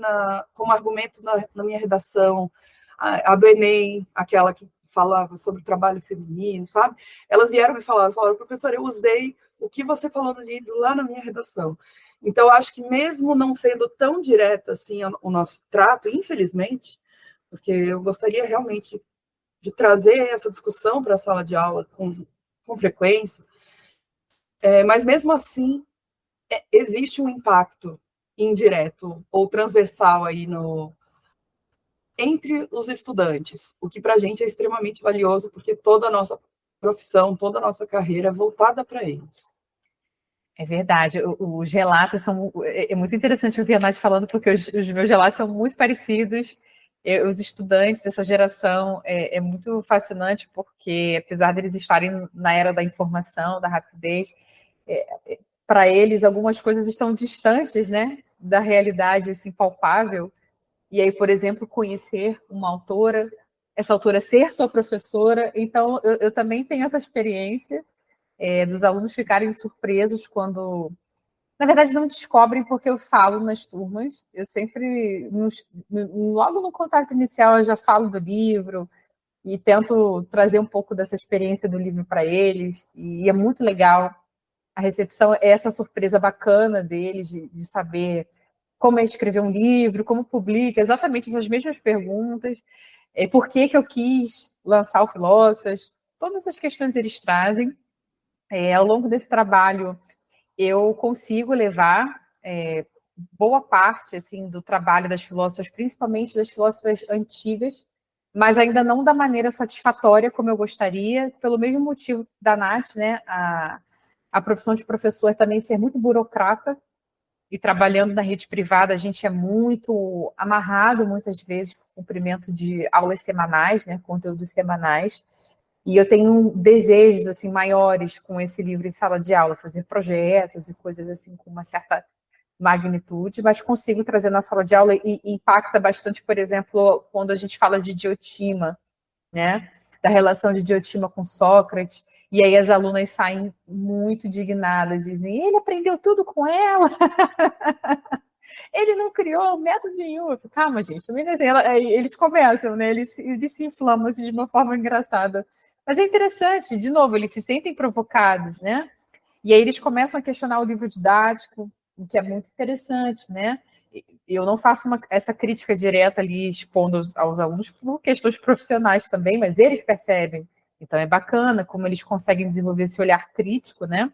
como argumento na minha redação, a do Enem, aquela que falava sobre o trabalho feminino, sabe? Elas vieram me falar, falaram, professora, eu usei o que você falou no livro lá na minha redação. Então, eu acho que mesmo não sendo tão direta assim o nosso trato, infelizmente, porque eu gostaria realmente de trazer essa discussão para a sala de aula com frequência, mas mesmo assim, existe um impacto indireto ou transversal aí entre os estudantes, o que para a gente é extremamente valioso, porque toda a nossa profissão, toda a nossa carreira é voltada para eles. É verdade, os relatos são... É muito interessante ouvir a Nath falando, porque os meus relatos são muito parecidos. Os estudantes, essa geração, é muito fascinante, porque apesar deles estarem na era da informação, da rapidez, para eles algumas coisas estão distantes, né, da realidade assim, palpável. E aí, por exemplo, conhecer uma autora, essa autora ser sua professora. Então, eu também tenho essa experiência dos alunos ficarem surpresos quando, na verdade, não descobrem porque eu falo nas turmas. Eu sempre, logo no contato inicial, eu já falo do livro e tento trazer um pouco dessa experiência do livro para eles. E é muito legal. A recepção é essa surpresa bacana deles de saber como é escrever um livro, como publica, exatamente essas mesmas perguntas. Por que eu quis lançar o Filósofas? Todas essas questões eles trazem. Ao longo desse trabalho, eu consigo levar boa parte assim, do trabalho das filósofas, principalmente das filósofas antigas, mas ainda não da maneira satisfatória como eu gostaria, pelo mesmo motivo da Nath, né? A profissão de professor também ser muito burocrata, e trabalhando na rede privada, a gente é muito amarrado, muitas vezes, por cumprimento de aulas semanais, né? Conteúdos semanais. E eu tenho desejos assim maiores com esse livro em sala de aula, fazer projetos e coisas assim com uma certa magnitude, mas consigo trazer na sala de aula e impacta bastante, por exemplo, quando a gente fala de Diotima, né? Da relação de Diotima com Sócrates, e aí as alunas saem muito indignadas, dizem, ele aprendeu tudo com ela, ele não criou método nenhum. Calma, gente, também assim, eles começam, né? Eles se inflamam assim, de uma forma engraçada. Mas é interessante, de novo, eles se sentem provocados, né? E aí eles começam a questionar o livro didático, o que é muito interessante, né? Eu não faço essa crítica direta ali, expondo aos alunos por questões profissionais também, mas eles percebem. Então é bacana como eles conseguem desenvolver esse olhar crítico, né?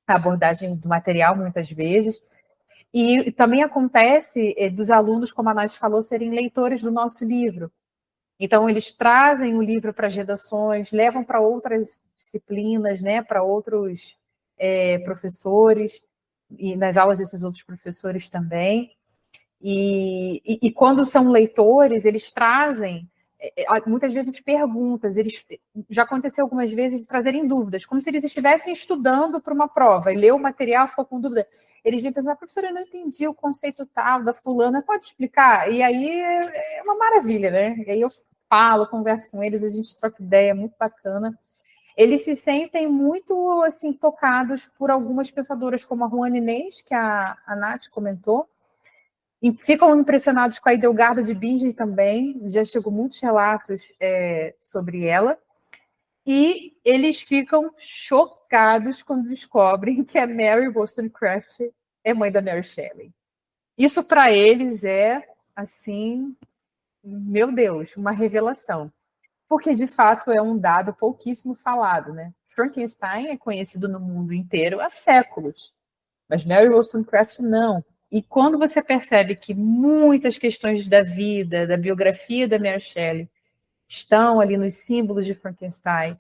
A abordagem do material, muitas vezes. E também acontece dos alunos, como a Nath falou, serem leitores do nosso livro. Então, eles trazem o livro para as redações, levam para outras disciplinas, né, para outros professores, e nas aulas desses outros professores também. E quando são leitores, eles trazem, muitas vezes, perguntas. Já aconteceu algumas vezes de trazerem dúvidas, como se eles estivessem estudando para uma prova, e leu o material, ficou com dúvida. Eles vêm perguntar, professora, eu não entendi o conceito tal da fulana, pode explicar? E aí é uma maravilha, né? E aí eu falo, converso com eles, a gente troca ideia, muito bacana. Eles se sentem muito assim, tocados por algumas pensadoras, como a Juana Inês, que a Nath comentou, E ficam impressionados com a Edelgarda de Bingen também, já chegou muitos relatos sobre ela, e eles ficam chocados quando descobrem que a Mary Wollstonecraft é mãe da Mary Shelley. Isso para eles é, assim, meu Deus, uma revelação. Porque, de fato, é um dado pouquíssimo falado, né? Frankenstein é conhecido no mundo inteiro há séculos, mas Mary Wollstonecraft não. E quando você percebe que muitas questões da vida, da biografia da Mary Shelley, estão ali nos símbolos de Frankenstein,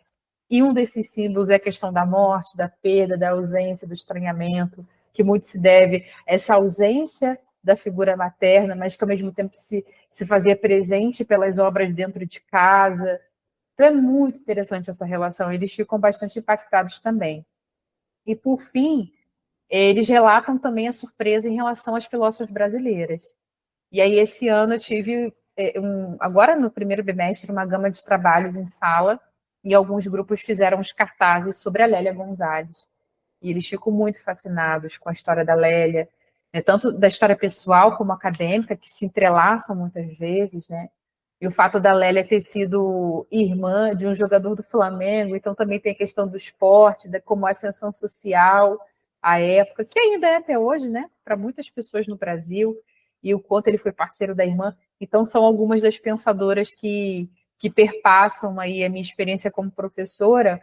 e um desses símbolos é a questão da morte, da perda, da ausência, do estranhamento, que muito se deve a essa ausência da figura materna, mas que ao mesmo tempo se fazia presente pelas obras dentro de casa. Então é muito interessante essa relação, eles ficam bastante impactados também. E por fim, eles relatam também a surpresa em relação às filósofas brasileiras. E aí esse ano eu tive, agora no primeiro bimestre, uma gama de trabalhos em sala, e alguns grupos fizeram os cartazes sobre a Lélia Gonzalez. E eles ficam muito fascinados com a história da Lélia, né, tanto da história pessoal como acadêmica, que se entrelaçam muitas vezes, né? E o fato da Lélia ter sido irmã de um jogador do Flamengo, então também tem a questão do esporte, como a ascensão social à época, que ainda é até hoje, né, para muitas pessoas no Brasil, e o quanto ele foi parceiro da irmã. Então são algumas das pensadoras que perpassam aí a minha experiência como professora,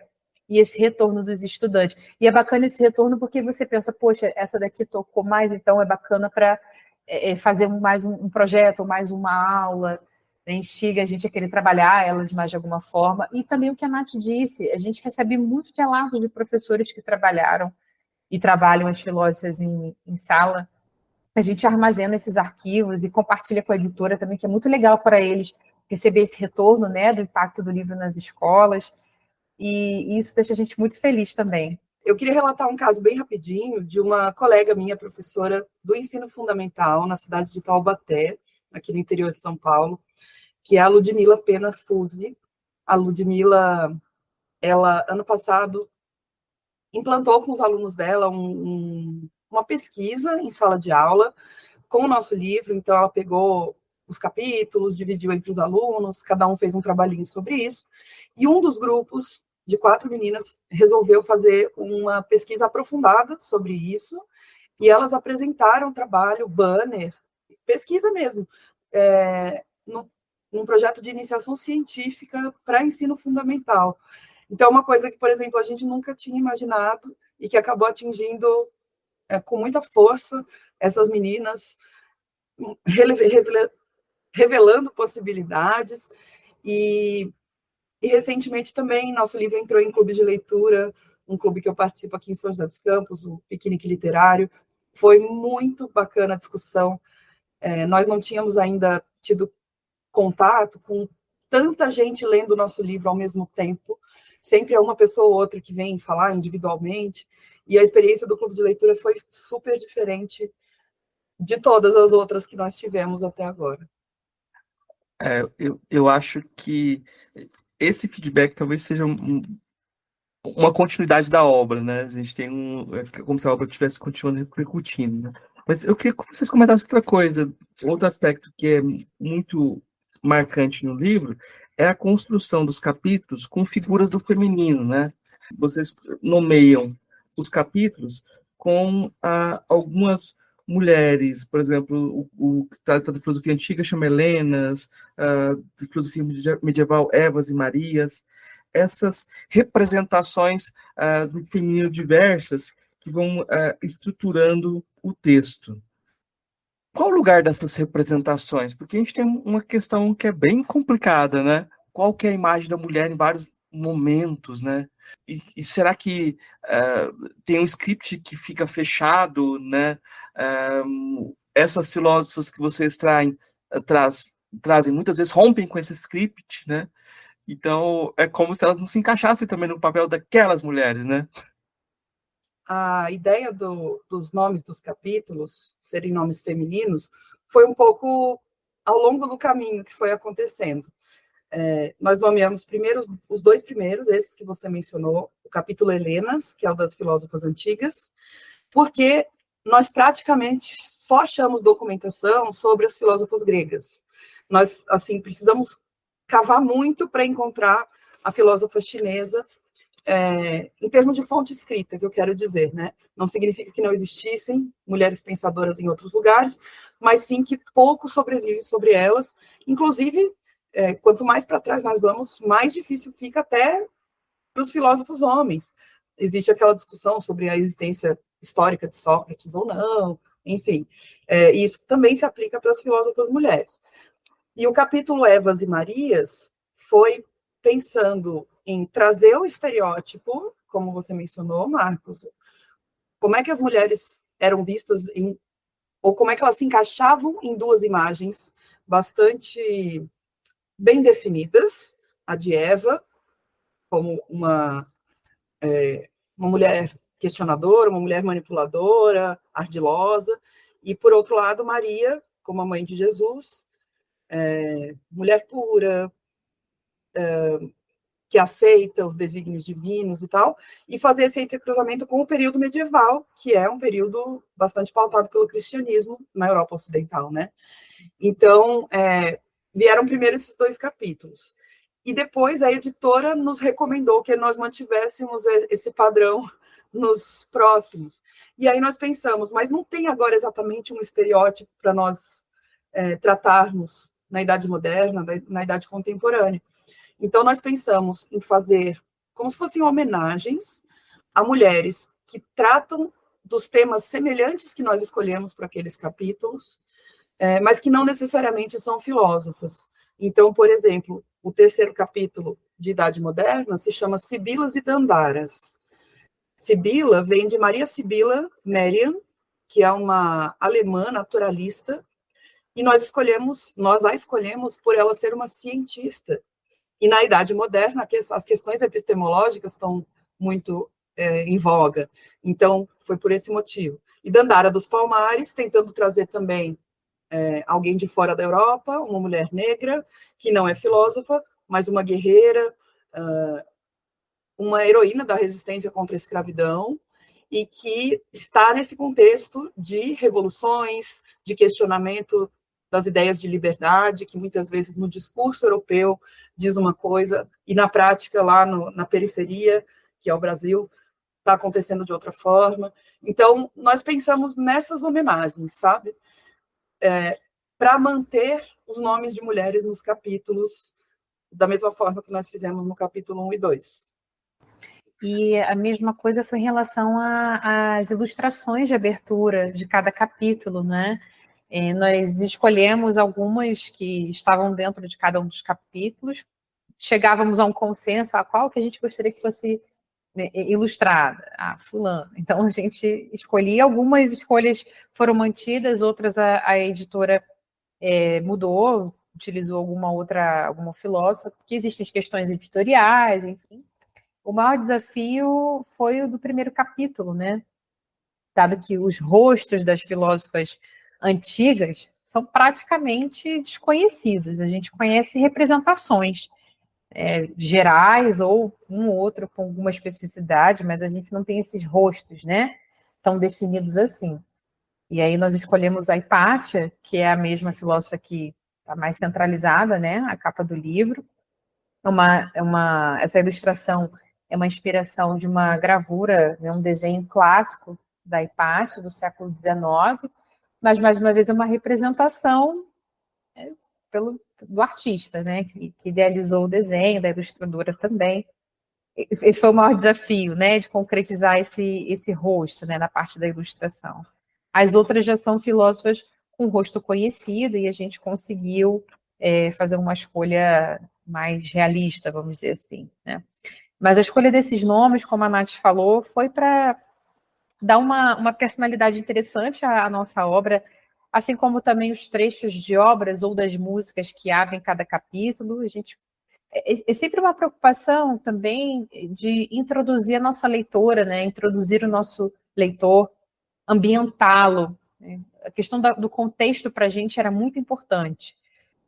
e esse retorno dos estudantes. E é bacana esse retorno porque você pensa, poxa, essa daqui tocou mais, então é bacana para fazer mais um projeto, mais uma aula, né? Instiga a gente a querer trabalhar elas mais de alguma forma. E também o que a Nath disse, a gente recebe muitos relatos de professores que trabalharam e trabalham as filósofas em sala. A gente armazena esses arquivos e compartilha com a editora também, que é muito legal para eles receber esse retorno, né, do impacto do livro nas escolas. E isso deixa a gente muito feliz também. Eu queria relatar um caso bem rapidinho de uma colega minha, professora do ensino fundamental na cidade de Taubaté, aqui no interior de São Paulo, que é a Ludmila Pena Fuzzi. A Ludmila, ela, ano passado, implantou com os alunos dela uma pesquisa em sala de aula com o nosso livro. Então, ela pegou os capítulos, dividiu entre os alunos, cada um fez um trabalhinho sobre isso, e um dos grupos de 4 meninas resolveu fazer uma pesquisa aprofundada sobre isso, e elas apresentaram trabalho, banner, pesquisa mesmo, num projeto de iniciação científica para ensino fundamental. Então, uma coisa que, por exemplo, a gente nunca tinha imaginado e que acabou atingindo com muita força essas meninas, revelando possibilidades. E recentemente também nosso livro entrou em clube de leitura, um clube que eu participo aqui em São José dos Campos, o Piquenique Literário. Foi muito bacana a discussão. Nós não tínhamos ainda tido contato com tanta gente lendo o nosso livro ao mesmo tempo. Sempre é uma pessoa ou outra que vem falar individualmente. E a experiência do clube de leitura foi super diferente de todas as outras que nós tivemos até agora. Eu acho que esse feedback talvez seja uma continuidade da obra, né? A gente tem como se a obra estivesse continuando repercutindo, né? Mas eu queria que vocês comentassem outra coisa, outro aspecto que é muito marcante no livro é a construção dos capítulos com figuras do feminino, né? Vocês nomeiam os capítulos com algumas mulheres, por exemplo, o que trata da filosofia antiga chama Helenas, de filosofia medieval Evas e Marias, essas representações do feminino diversas que vão estruturando o texto. Qual o lugar dessas representações? Porque a gente tem uma questão que é bem complicada, né? Qual que é a imagem da mulher em vários momentos, né? E será que tem um script que fica fechado, né? Essas filósofas que vocês trazem muitas vezes rompem com esse script, né? Então é como se elas não se encaixassem também no papel daquelas mulheres, né? A ideia dos nomes dos capítulos serem nomes femininos foi um pouco ao longo do caminho que foi acontecendo. Nós nomeamos primeiro os 2 primeiros, esses que você mencionou, o capítulo Helenas, que é o das filósofas antigas, porque nós praticamente só achamos documentação sobre as filósofas gregas. Nós, assim, precisamos cavar muito para encontrar a filósofa chinesa, em termos de fonte escrita, que eu quero dizer, né? Não significa que não existissem mulheres pensadoras em outros lugares, mas sim que pouco sobrevive sobre elas. Inclusive, quanto mais para trás nós vamos, mais difícil fica até para os filósofos homens. Existe aquela discussão sobre a existência histórica de Sócrates ou não, enfim. Isso também se aplica para as filósofas mulheres. E o capítulo Evas e Marias foi pensando em trazer o estereótipo, como você mencionou, Marcos, como é que as mulheres eram vistas, ou como é que elas se encaixavam em duas imagens bastante bem definidas, a de Eva, como uma mulher questionadora, uma mulher manipuladora, ardilosa, e, por outro lado, Maria, como a mãe de Jesus, mulher pura, que aceita os desígnios divinos e tal, e fazer esse entrecruzamento com o período medieval, que é um período bastante pautado pelo cristianismo na Europa Ocidental, né? Então, vieram primeiro esses 2 capítulos. E depois a editora nos recomendou que nós mantivéssemos esse padrão nos próximos. E aí nós pensamos, mas não tem agora exatamente um estereótipo para nós tratarmos na Idade Moderna, na Idade Contemporânea. Então, nós pensamos em fazer como se fossem homenagens a mulheres que tratam dos temas semelhantes que nós escolhemos para aqueles capítulos, mas que não necessariamente são filósofas. Então, por exemplo, o 3º capítulo de Idade Moderna se chama Sibilas e Dandaras. Sibila vem de Maria Sibila Merian, que é uma alemã naturalista, e nós a escolhemos por ela ser uma cientista. E na Idade Moderna, as questões epistemológicas estão muito em voga. Então, foi por esse motivo. E Dandara dos Palmares, tentando trazer também alguém de fora da Europa, uma mulher negra, que não é filósofa, mas uma guerreira, uma heroína da resistência contra a escravidão, e que está nesse contexto de revoluções, de questionamento das ideias de liberdade, que muitas vezes no discurso europeu diz uma coisa, e na prática, lá na periferia, que é o Brasil, está acontecendo de outra forma. Então, nós pensamos nessas homenagens, sabe? Para manter os nomes de mulheres nos capítulos, da mesma forma que nós fizemos no capítulo 1 e 2. E a mesma coisa foi em relação às ilustrações de abertura de cada capítulo, né? Nós escolhemos algumas que estavam dentro de cada um dos capítulos, chegávamos a um consenso a qual que a gente gostaria que fosse, né, ilustrada, fulano. Então a gente escolhia, algumas escolhas foram mantidas, outras a editora mudou, utilizou alguma filósofa, porque existem as questões editoriais, enfim. O maior desafio foi o do 1º capítulo, né? Dado que os rostos das filósofas antigas são praticamente desconhecidos. A gente conhece representações gerais ou um ou outro com alguma especificidade, mas a gente não tem esses rostos, né, tão definidos assim. E aí nós escolhemos a Hipátia, que é a mesma filósofa que está mais centralizada, né, a capa do livro. Essa ilustração é uma inspiração de uma gravura, né, um desenho clássico da Hipátia, do século XIX, mas, mais uma vez, é uma representação do artista, né, que idealizou o desenho, da ilustradora também. Esse foi o maior desafio, né, de concretizar esse rosto, né, na parte da ilustração. As outras já são filósofas com rosto conhecido, e a gente conseguiu fazer uma escolha mais realista, vamos dizer assim, né. Mas a escolha desses nomes, como a Nath falou, foi para dar uma personalidade interessante à nossa obra, assim como também os trechos de obras ou das músicas que abrem cada capítulo. É sempre uma preocupação também de introduzir a nossa leitora, né? Introduzir o nosso leitor, ambientá-lo, né? A questão do contexto para a gente era muito importante,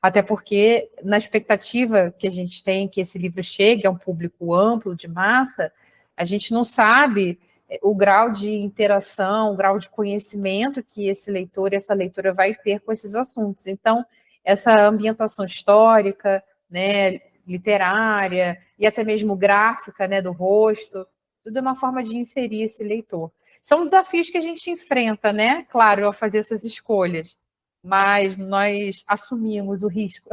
até porque na expectativa que a gente tem que esse livro chegue a um público amplo, de massa, a gente não sabe o grau de interação, o grau de conhecimento que esse leitor e essa leitora vai ter com esses assuntos. Então, essa ambientação histórica, né, literária e até mesmo gráfica, né, do rosto, tudo é uma forma de inserir esse leitor. São desafios que a gente enfrenta, né? Claro, ao fazer essas escolhas, mas nós assumimos o risco,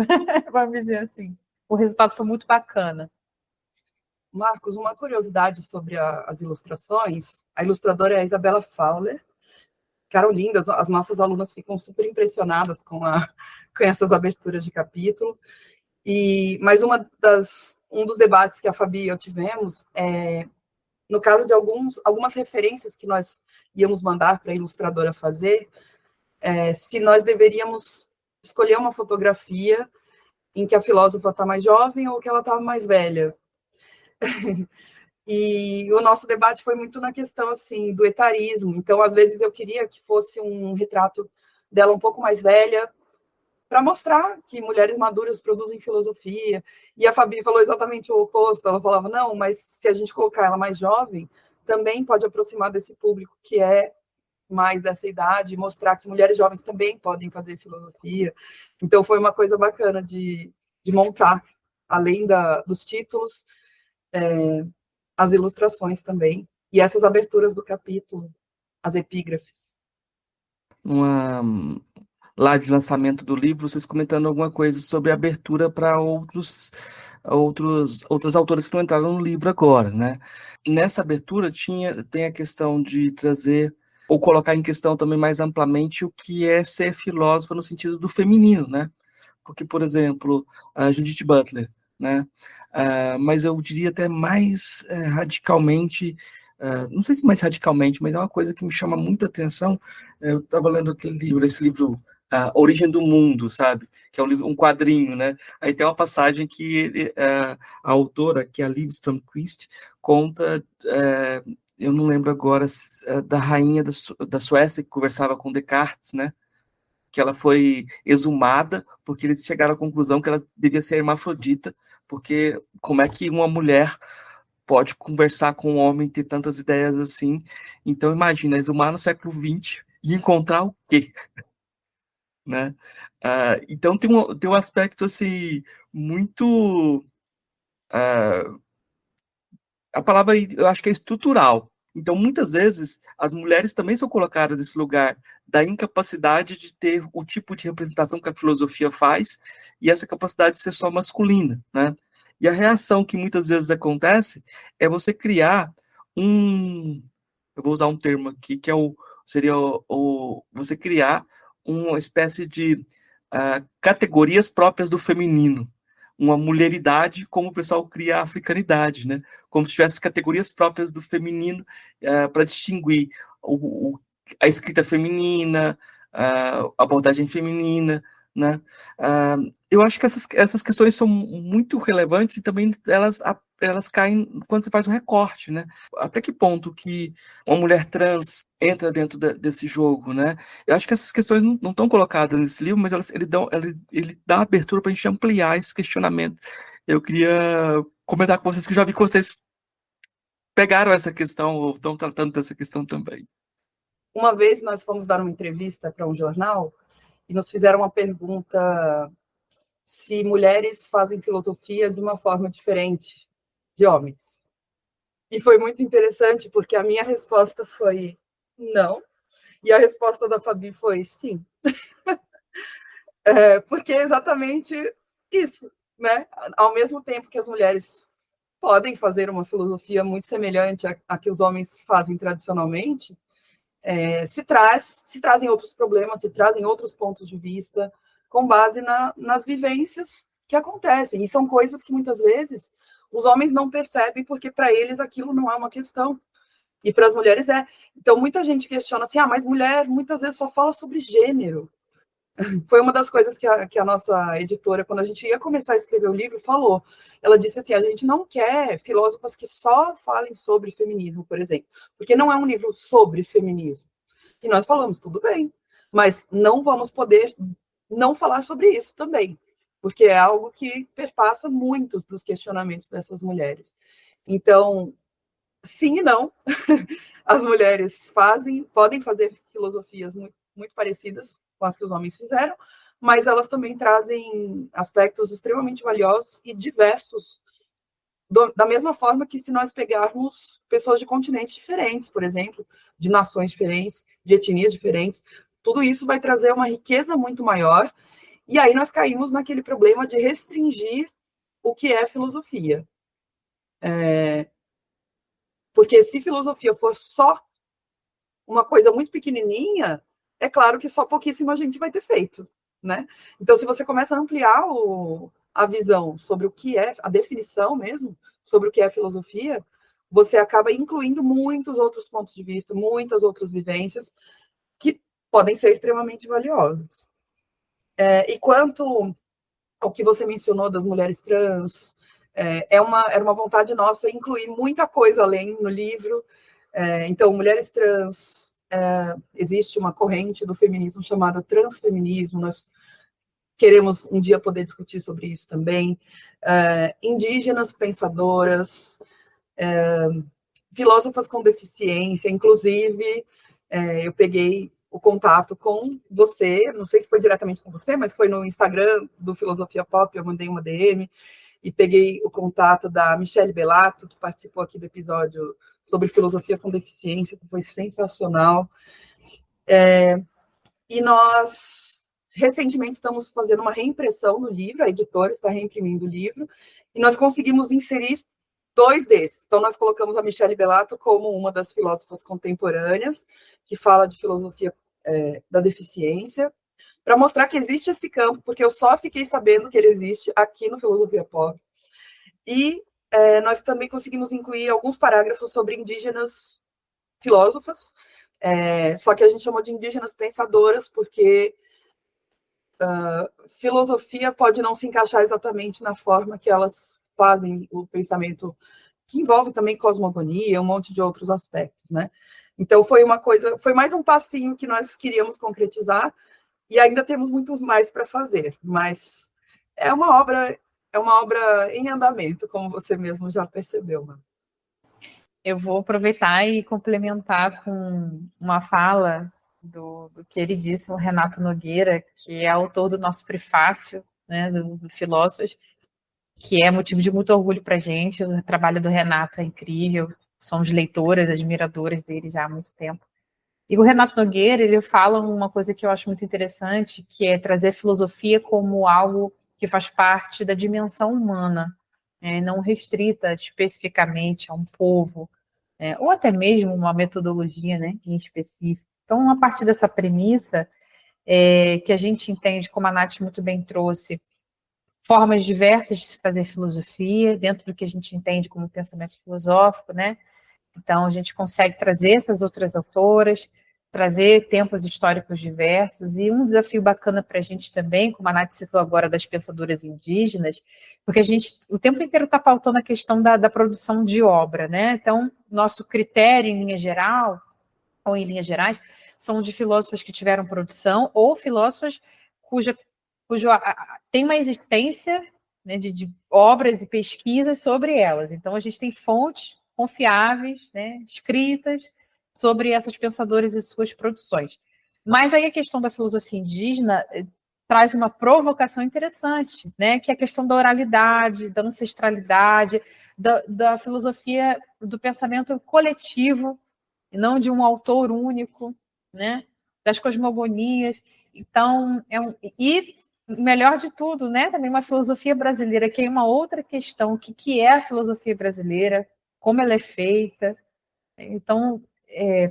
vamos dizer assim. O resultado foi muito bacana. Marcos, uma curiosidade sobre as ilustrações. A ilustradora é a Isabela Fowler. Ficaram lindas, as nossas alunas ficam super impressionadas com essas aberturas de capítulo. Mas um dos debates que a Fabi e eu tivemos é, no caso de algumas referências que nós íamos mandar para a ilustradora fazer, se nós deveríamos escolher uma fotografia em que a filósofa está mais jovem ou que ela está mais velha. E o nosso debate foi muito na questão assim do etarismo. Então, às vezes, eu queria que fosse um retrato dela um pouco mais velha, para mostrar que mulheres maduras produzem filosofia. E a Fabi falou exatamente o oposto. Ela falava, não, mas se a gente colocar ela mais jovem, também pode aproximar desse público que é mais dessa idade, mostrar que mulheres jovens também podem fazer filosofia. Então, foi uma coisa bacana de montar, além dos títulos, as ilustrações também, e essas aberturas do capítulo, as epígrafes. Uma live de lançamento do livro, vocês comentando alguma coisa sobre a abertura para outros autores que não entraram no livro agora, né? Nessa abertura tem a questão de trazer ou colocar em questão também mais amplamente o que é ser filósofa no sentido do feminino, né? Porque, por exemplo, a Judith Butler, né? Mas eu diria até mais radicalmente, não sei se mais radicalmente, mas é uma coisa que me chama muita atenção. Eu estava lendo esse livro A Origem do Mundo, sabe? Que é um quadrinho, né? Aí tem uma passagem que a autora, que é a Liv Strömquist, conta, eu não lembro agora, da rainha da Suécia que conversava com Descartes, né? Que ela foi exumada porque eles chegaram à conclusão que ela devia ser hermafrodita, porque como é que uma mulher pode conversar com um homem e ter tantas ideias assim? Então imagina, exumar no século XX e encontrar o quê? Né? Então tem um aspecto assim muito a palavra eu acho que é estrutural. Então muitas vezes as mulheres também são colocadas nesse lugar da incapacidade de ter o tipo de representação que a filosofia faz e essa capacidade de ser só masculina, né? E a reação que muitas vezes acontece é você criar eu vou usar um termo aqui que seria você criar uma espécie de categorias próprias do feminino, uma mulheridade, como o pessoal cria a africanidade, né? Como se tivesse categorias próprias do feminino para distinguir a escrita feminina, a abordagem feminina, né? Eu acho que essas questões são muito relevantes e também elas caem quando você faz um recorte, né? Até que ponto que uma mulher trans entra dentro desse jogo, né? Eu acho que essas questões não estão colocadas nesse livro, mas ele dá abertura para a gente ampliar esse questionamento. Eu queria comentar com vocês que já vi que vocês pegaram essa questão ou estão tratando dessa questão também. Uma vez nós fomos dar uma entrevista para um jornal e nos fizeram uma pergunta se mulheres fazem filosofia de uma forma diferente de homens. E foi muito interessante, porque a minha resposta foi não, e a resposta da Fabi foi sim. Porque é exatamente isso, né? Ao mesmo tempo que as mulheres podem fazer uma filosofia muito semelhante à que os homens fazem tradicionalmente, se trazem outros problemas, se trazem outros pontos de vista, com base nas vivências que acontecem. E são coisas que, muitas vezes, os homens não percebem, porque, para eles, aquilo não é uma questão. E, para as mulheres, é. Então, muita gente questiona assim, mas mulher, muitas vezes, só fala sobre gênero. Foi uma das coisas que a nossa editora, quando a gente ia começar a escrever o livro, falou. Ela disse assim, a gente não quer filósofas que só falem sobre feminismo, por exemplo, porque não é um livro sobre feminismo. E nós falamos, tudo bem, mas não vamos poder não falar sobre isso também, porque é algo que perpassa muitos dos questionamentos dessas mulheres. Então, sim e não. As mulheres podem fazer filosofias muito, muito parecidas com as que os homens fizeram, mas elas também trazem aspectos extremamente valiosos e diversos, da mesma forma que se nós pegarmos pessoas de continentes diferentes, por exemplo, de nações diferentes, de etnias diferentes, tudo isso vai trazer uma riqueza muito maior, e aí nós caímos naquele problema de restringir o que é filosofia. Porque se filosofia for só uma coisa muito pequenininha, é claro que só pouquíssima gente vai ter feito, né? Então, se você começa a ampliar a visão sobre o que é, a definição mesmo, sobre o que é filosofia, você acaba incluindo muitos outros pontos de vista, muitas outras vivências que podem ser extremamente valiosas. E quanto ao que você mencionou das mulheres trans, era uma vontade nossa incluir muita coisa além no livro. Então, mulheres trans, existe uma corrente do feminismo chamada transfeminismo, nós queremos um dia poder discutir sobre isso também. Indígenas pensadoras, filósofas com deficiência, inclusive, eu peguei o contato com você, não sei se foi diretamente com você, mas foi no Instagram do Filosofia Pop, eu mandei uma DM, e peguei o contato da Michelle Bellato, que participou aqui do episódio sobre filosofia com deficiência, que foi sensacional. E nós, recentemente, estamos fazendo uma reimpressão no livro, a editora está reimprimindo o livro, e nós conseguimos inserir 2 desses. Então, nós colocamos a Michelle Bellato como uma das filósofas contemporâneas, que fala de filosofia da deficiência, para mostrar que existe esse campo, porque eu só fiquei sabendo que ele existe aqui no Filosofia Pop. E nós também conseguimos incluir alguns parágrafos sobre indígenas filósofas, só que a gente chamou de indígenas pensadoras, porque filosofia pode não se encaixar exatamente na forma que elas fazem o pensamento, que envolve também cosmogonia, um monte de outros aspectos, né? Então, foi mais um passinho que nós queríamos concretizar, e ainda temos muito mais para fazer, mas é uma obra em andamento, como você mesmo já percebeu, né? Eu vou aproveitar e complementar com uma fala do queridíssimo Renato Nogueira, que é autor do nosso prefácio, né, do Filósofos, que é motivo de muito orgulho para a gente. O trabalho do Renato é incrível, somos leitoras, admiradoras dele já há muito tempo. E o Renato Nogueira, ele fala uma coisa que eu acho muito interessante, que é trazer a filosofia como algo que faz parte da dimensão humana, não restrita especificamente a um povo, ou até mesmo uma metodologia, né, em específico. Então, a partir dessa premissa, que a gente entende, como a Nath muito bem trouxe, formas diversas de se fazer filosofia, dentro do que a gente entende como pensamento filosófico, né? Então, a gente consegue trazer essas outras autoras, trazer tempos históricos diversos, e um desafio bacana para a gente também, como a Nath citou agora, das pensadoras indígenas, porque a gente o tempo inteiro está pautando a questão da produção de obra, né? Então, nosso critério, em linha geral, ou em linhas gerais, são de filósofos que tiveram produção, ou filósofos cujo tem uma existência, né, de obras e pesquisas sobre elas. Então, a gente tem fontes confiáveis, né, escritas sobre essas pensadoras e suas produções. Mas aí a questão da filosofia indígena traz uma provocação interessante, né, que é a questão da oralidade, da ancestralidade, da filosofia do pensamento coletivo, e não de um autor único, né, das cosmogonias. Então, e melhor de tudo, né, também uma filosofia brasileira, que é uma outra questão, o que é a filosofia brasileira, como ela é feita. Então,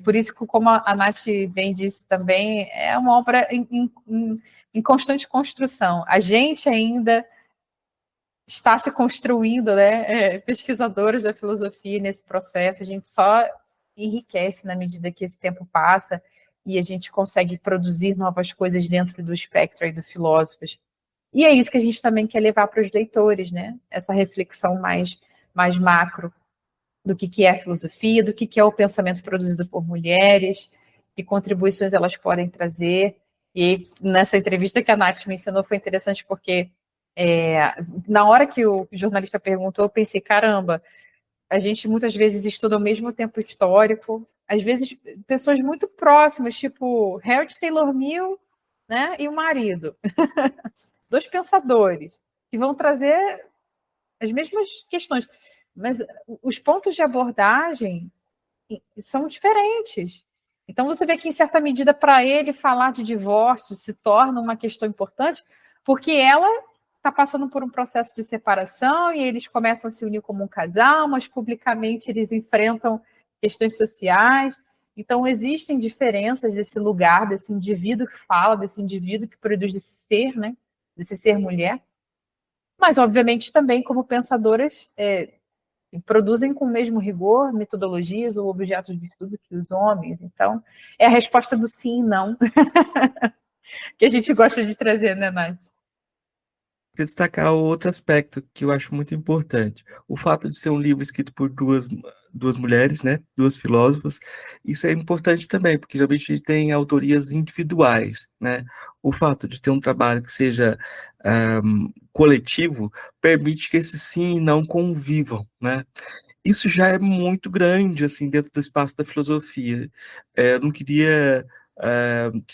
por isso que, como a Nath bem disse também, é uma obra em constante construção. A gente ainda está se construindo, né, pesquisadores da filosofia nesse processo, a gente só enriquece na medida que esse tempo passa e a gente consegue produzir novas coisas dentro do espectro aí do filósofos. E é isso que a gente também quer levar para os leitores, né? Essa reflexão mais macro do que é a filosofia, do que é o pensamento produzido por mulheres, que contribuições elas podem trazer. E nessa entrevista que a Nath mencionou foi interessante porque na hora que o jornalista perguntou, eu pensei, caramba, a gente muitas vezes estuda o mesmo tempo histórico, às vezes pessoas muito próximas, tipo Harold Taylor Mill, né, e o marido, dois pensadores, que vão trazer as mesmas questões, mas os pontos de abordagem são diferentes. Então você vê que, em certa medida, para ele falar de divórcio se torna uma questão importante, porque ela está passando por um processo de separação e eles começam a se unir como um casal, mas publicamente eles enfrentam questões sociais. Então existem diferenças desse lugar, desse indivíduo que fala, desse indivíduo que produz desse ser, né? Desse ser mulher. Mas, obviamente, também como pensadoras produzem com o mesmo rigor metodologias ou objetos de estudo que os homens. Então, é a resposta do sim e não que a gente gosta de trazer, né, Nath? Destacar outro aspecto que eu acho muito importante. O fato de ser um livro escrito por duas mulheres, né? Duas filósofas. Isso é importante também, porque geralmente a gente tem autorias individuais, né? O fato de ter um trabalho que seja coletivo permite que esse sim e não convivam, né? Isso já é muito grande, assim, dentro do espaço da filosofia. Eu não queria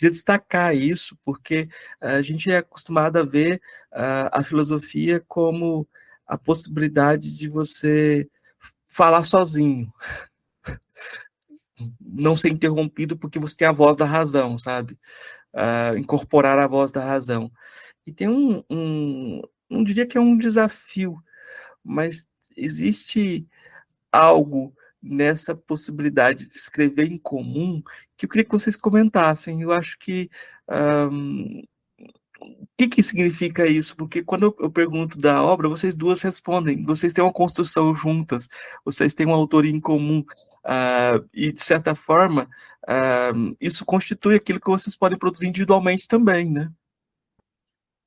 destacar isso, porque a gente é acostumado a ver a filosofia como a possibilidade de você falar sozinho, não ser interrompido porque você tem a voz da razão, sabe? Incorporar a voz da razão. E tem não diria que é um desafio, mas existe algo nessa possibilidade de escrever em comum que eu queria que vocês comentassem. Eu acho que o que significa isso? Porque quando eu pergunto da obra, vocês duas respondem. Vocês têm uma construção juntas, vocês têm uma autoria em comum, e, de certa forma, isso constitui aquilo que vocês podem produzir individualmente também, né?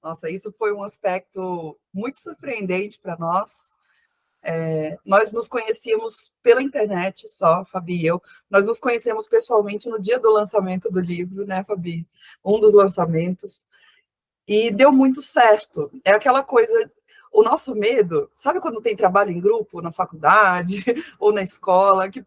Nossa, isso foi um aspecto muito surpreendente para nós. Nós nos conhecíamos pela internet só, Fabi e eu. Nós nos conhecemos pessoalmente no dia do lançamento do livro, né, Fabi? Um dos lançamentos. E deu muito certo. É aquela coisa, o nosso medo, sabe quando tem trabalho em grupo, na faculdade ou na escola, que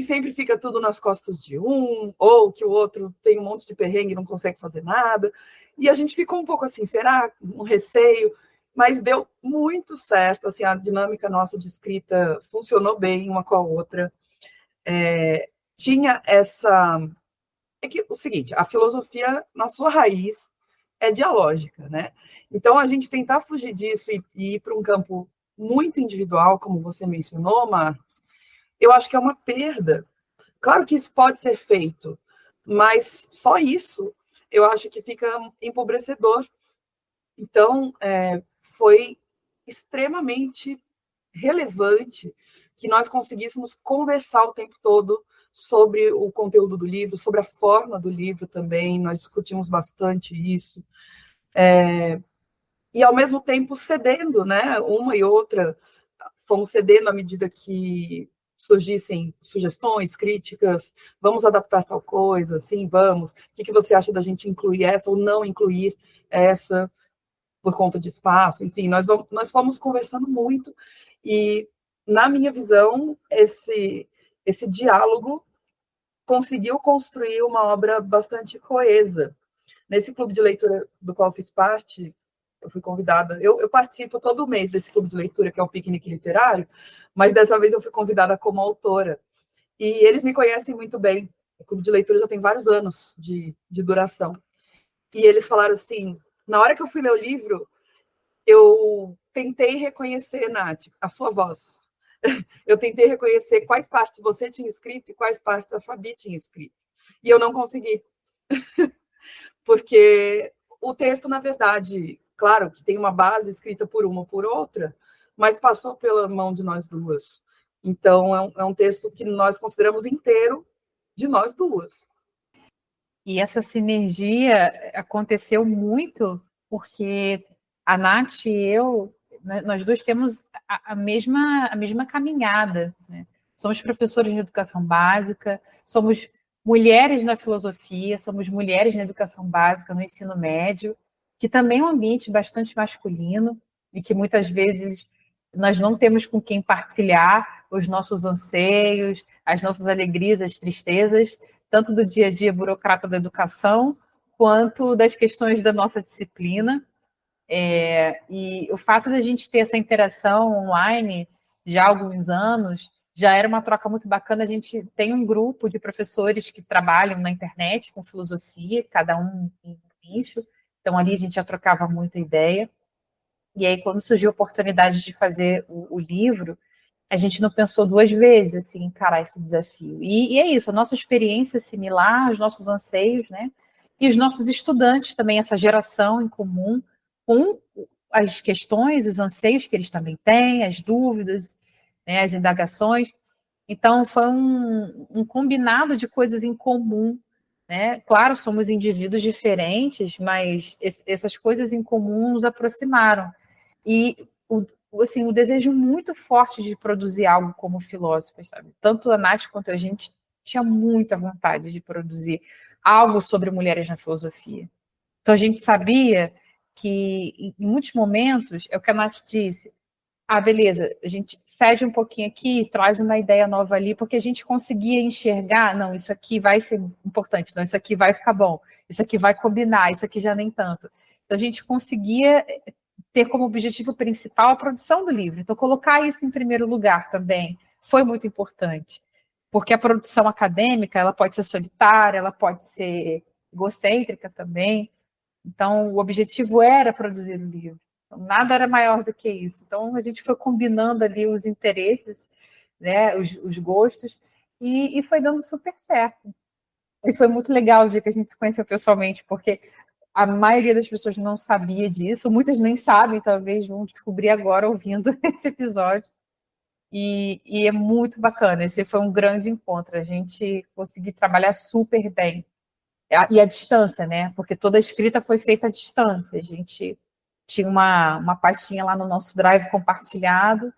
sempre fica tudo nas costas de um, ou que o outro tem um monte de perrengue e não consegue fazer nada. E a gente ficou um pouco assim, será? Um receio, mas deu muito certo, assim, a dinâmica nossa de escrita funcionou bem uma com a outra. Tinha essa... É que o seguinte, a filosofia, na sua raiz, é dialógica, né? Então, a gente tentar fugir disso e ir para um campo muito individual, como você mencionou, Marcos, eu acho que é uma perda. Claro que isso pode ser feito, mas só isso eu acho que fica empobrecedor. Então, foi extremamente relevante que nós conseguíssemos conversar o tempo todo sobre o conteúdo do livro, sobre a forma do livro também, nós discutimos bastante isso. E, ao mesmo tempo, cedendo, né? Uma e outra, fomos cedendo à medida que surgissem sugestões, críticas, vamos adaptar tal coisa, sim, vamos. O que você acha da gente incluir essa ou não incluir essa por conta de espaço? Enfim, nós fomos conversando muito e, na minha visão, esse diálogo conseguiu construir uma obra bastante coesa. Nesse clube de leitura do qual eu fiz parte, eu fui convidada, eu participo todo mês desse clube de leitura, que é o Piquenique Literário, mas dessa vez eu fui convidada como autora. E eles me conhecem muito bem. O clube de leitura já tem vários anos de duração. E eles falaram assim, na hora que eu fui ler o livro, eu tentei reconhecer, Nath, a sua voz. Eu tentei reconhecer quais partes você tinha escrito e quais partes a Fabi tinha escrito. E eu não consegui. Porque o texto, na verdade, claro que tem uma base escrita por uma ou por outra, mas passou pela mão de nós duas. Então, é um texto que nós consideramos inteiro de nós duas. E essa sinergia aconteceu muito porque a Nath e eu, nós dois temos a mesma caminhada, né? Somos professores de educação básica, somos mulheres na filosofia, somos mulheres na educação básica, no ensino médio, que também é um ambiente bastante masculino e que muitas vezes nós não temos com quem partilhar os nossos anseios, as nossas alegrias, as tristezas, tanto do dia a dia burocrata da educação, quanto das questões da nossa disciplina. E o fato de a gente ter essa interação online já há alguns anos já era uma troca muito bacana. A gente tem um grupo de professores que trabalham na internet com filosofia, cada um em um nicho, então ali a gente já trocava muita ideia. E aí, quando surgiu a oportunidade de fazer o livro, a gente não pensou duas vezes assim, encarar esse desafio. E é isso, a nossa experiência similar, os nossos anseios, né? E os nossos estudantes também, essa geração em comum, com as questões, os anseios que eles também têm, as dúvidas, né, as indagações. Então, foi um combinado de coisas em comum, né? Claro, somos indivíduos diferentes, mas essas coisas em comum nos aproximaram. E assim, o desejo muito forte de produzir algo como filósofos, sabe? Tanto a Nath quanto a gente tinha muita vontade de produzir algo sobre mulheres na filosofia. Então a gente sabia que em muitos momentos, é o que a Nath disse, beleza, a gente cede um pouquinho aqui, traz uma ideia nova ali, porque a gente conseguia enxergar, não, isso aqui vai ser importante, não, isso aqui vai ficar bom, isso aqui vai combinar, isso aqui já nem tanto. Então a gente conseguia ter como objetivo principal a produção do livro. Então, colocar isso em primeiro lugar também foi muito importante, porque a produção acadêmica ela pode ser solitária, ela pode ser egocêntrica também. Então, o objetivo era produzir o livro. Então, nada era maior do que isso. Então, a gente foi combinando ali os interesses, né, os gostos, e foi dando super certo. E foi muito legal o dia que a gente se conheceu pessoalmente, porque a maioria das pessoas não sabia disso, muitas nem sabem, talvez vão descobrir agora ouvindo esse episódio. E é muito bacana, esse foi um grande encontro, a gente conseguiu trabalhar super bem. E a distância, né? Porque toda a escrita foi feita à distância, a gente tinha uma pastinha lá no nosso Drive compartilhado,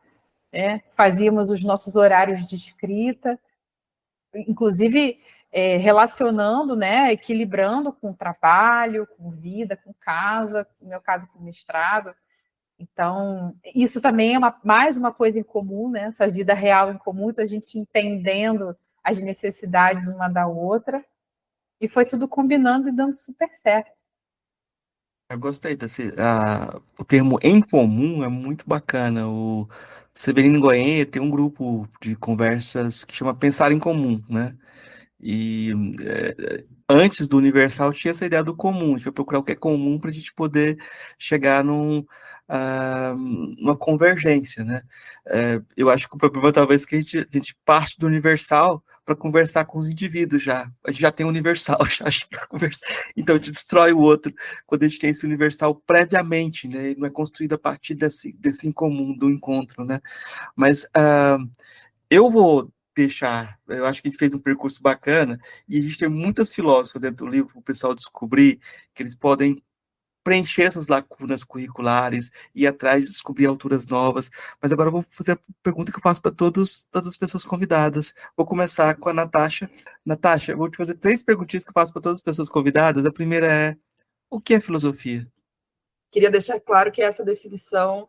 né? Fazíamos os nossos horários de escrita, inclusive relacionando, né, equilibrando com o trabalho, com vida, com casa, no meu caso com mestrado. Então, isso também é mais uma coisa em comum, né, essa vida real em comum, então a gente entendendo as necessidades uma da outra, e foi tudo combinando e dando super certo. Eu gostei o termo em comum é muito bacana. O Severino Goenha tem um grupo de conversas que chama Pensar em Comum, né? E antes do universal tinha essa ideia do comum. A gente vai procurar o que é comum para a gente poder chegar numa convergência, né? Eu acho que o problema talvez é que a gente parte do universal para conversar com os indivíduos já. A gente já tem o universal, já para conversar. Então a gente destrói o outro quando a gente tem esse universal previamente, né? Ele não é construído a partir desse incomum, do encontro, né? Mas eu vou deixar, eu acho que a gente fez um percurso bacana e a gente tem muitas filósofas dentro do livro para o pessoal descobrir que eles podem preencher essas lacunas curriculares, ir atrás de descobrir autoras novas. Mas agora eu vou fazer a pergunta que eu faço para todas as pessoas convidadas. Vou começar com a Natasha. Natasha, eu vou te fazer 3 perguntinhas que eu faço para todas as pessoas convidadas. A primeira é: o que é filosofia? Queria deixar claro que essa definição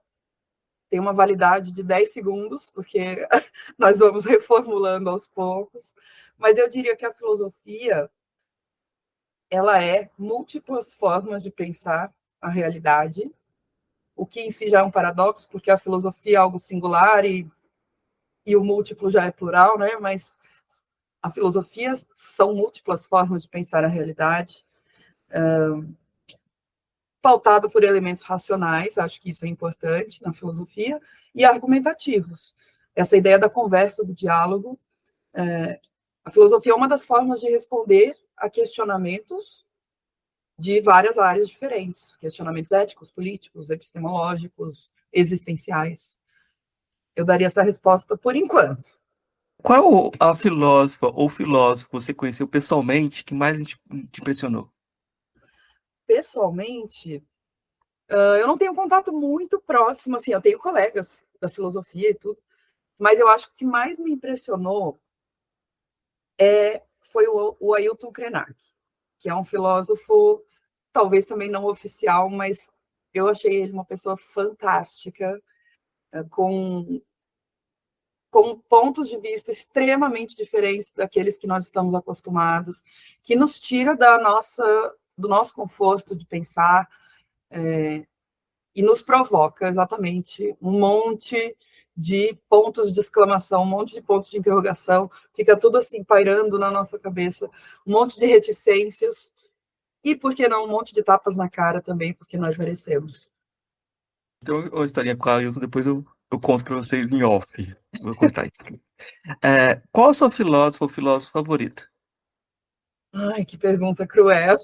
tem uma validade de 10 segundos, porque nós vamos reformulando aos poucos. Mas eu diria que a filosofia ela é múltiplas formas de pensar a realidade, o que em si já é um paradoxo, porque a filosofia é algo singular e o múltiplo já é plural, né? Mas a filosofia são múltiplas formas de pensar a realidade, pautado por elementos racionais, acho que isso é importante na filosofia, e argumentativos. Essa ideia da conversa, do diálogo. A filosofia é uma das formas de responder a questionamentos de várias áreas diferentes, questionamentos éticos, políticos, epistemológicos, existenciais. Eu daria essa resposta por enquanto. Qual a filósofa ou filósofo você conheceu pessoalmente que mais te impressionou? Pessoalmente, eu não tenho um contato muito próximo, assim, eu tenho colegas da filosofia e tudo, mas eu acho que o que mais me impressionou foi o Ailton Krenak, que é um filósofo, talvez também não oficial, mas eu achei ele uma pessoa fantástica, com com pontos de vista extremamente diferentes daqueles que nós estamos acostumados, que nos tira do nosso conforto de pensar, e nos provoca exatamente um monte de pontos de exclamação, um monte de pontos de interrogação, fica tudo assim pairando na nossa cabeça, um monte de reticências, e por que não um monte de tapas na cara também, porque nós merecemos. Então, uma historinha com a Ailton, depois eu conto para vocês em off. Vou contar isso. Qual a sua filósofa ou filósofo favorito? Ai, que pergunta cruel.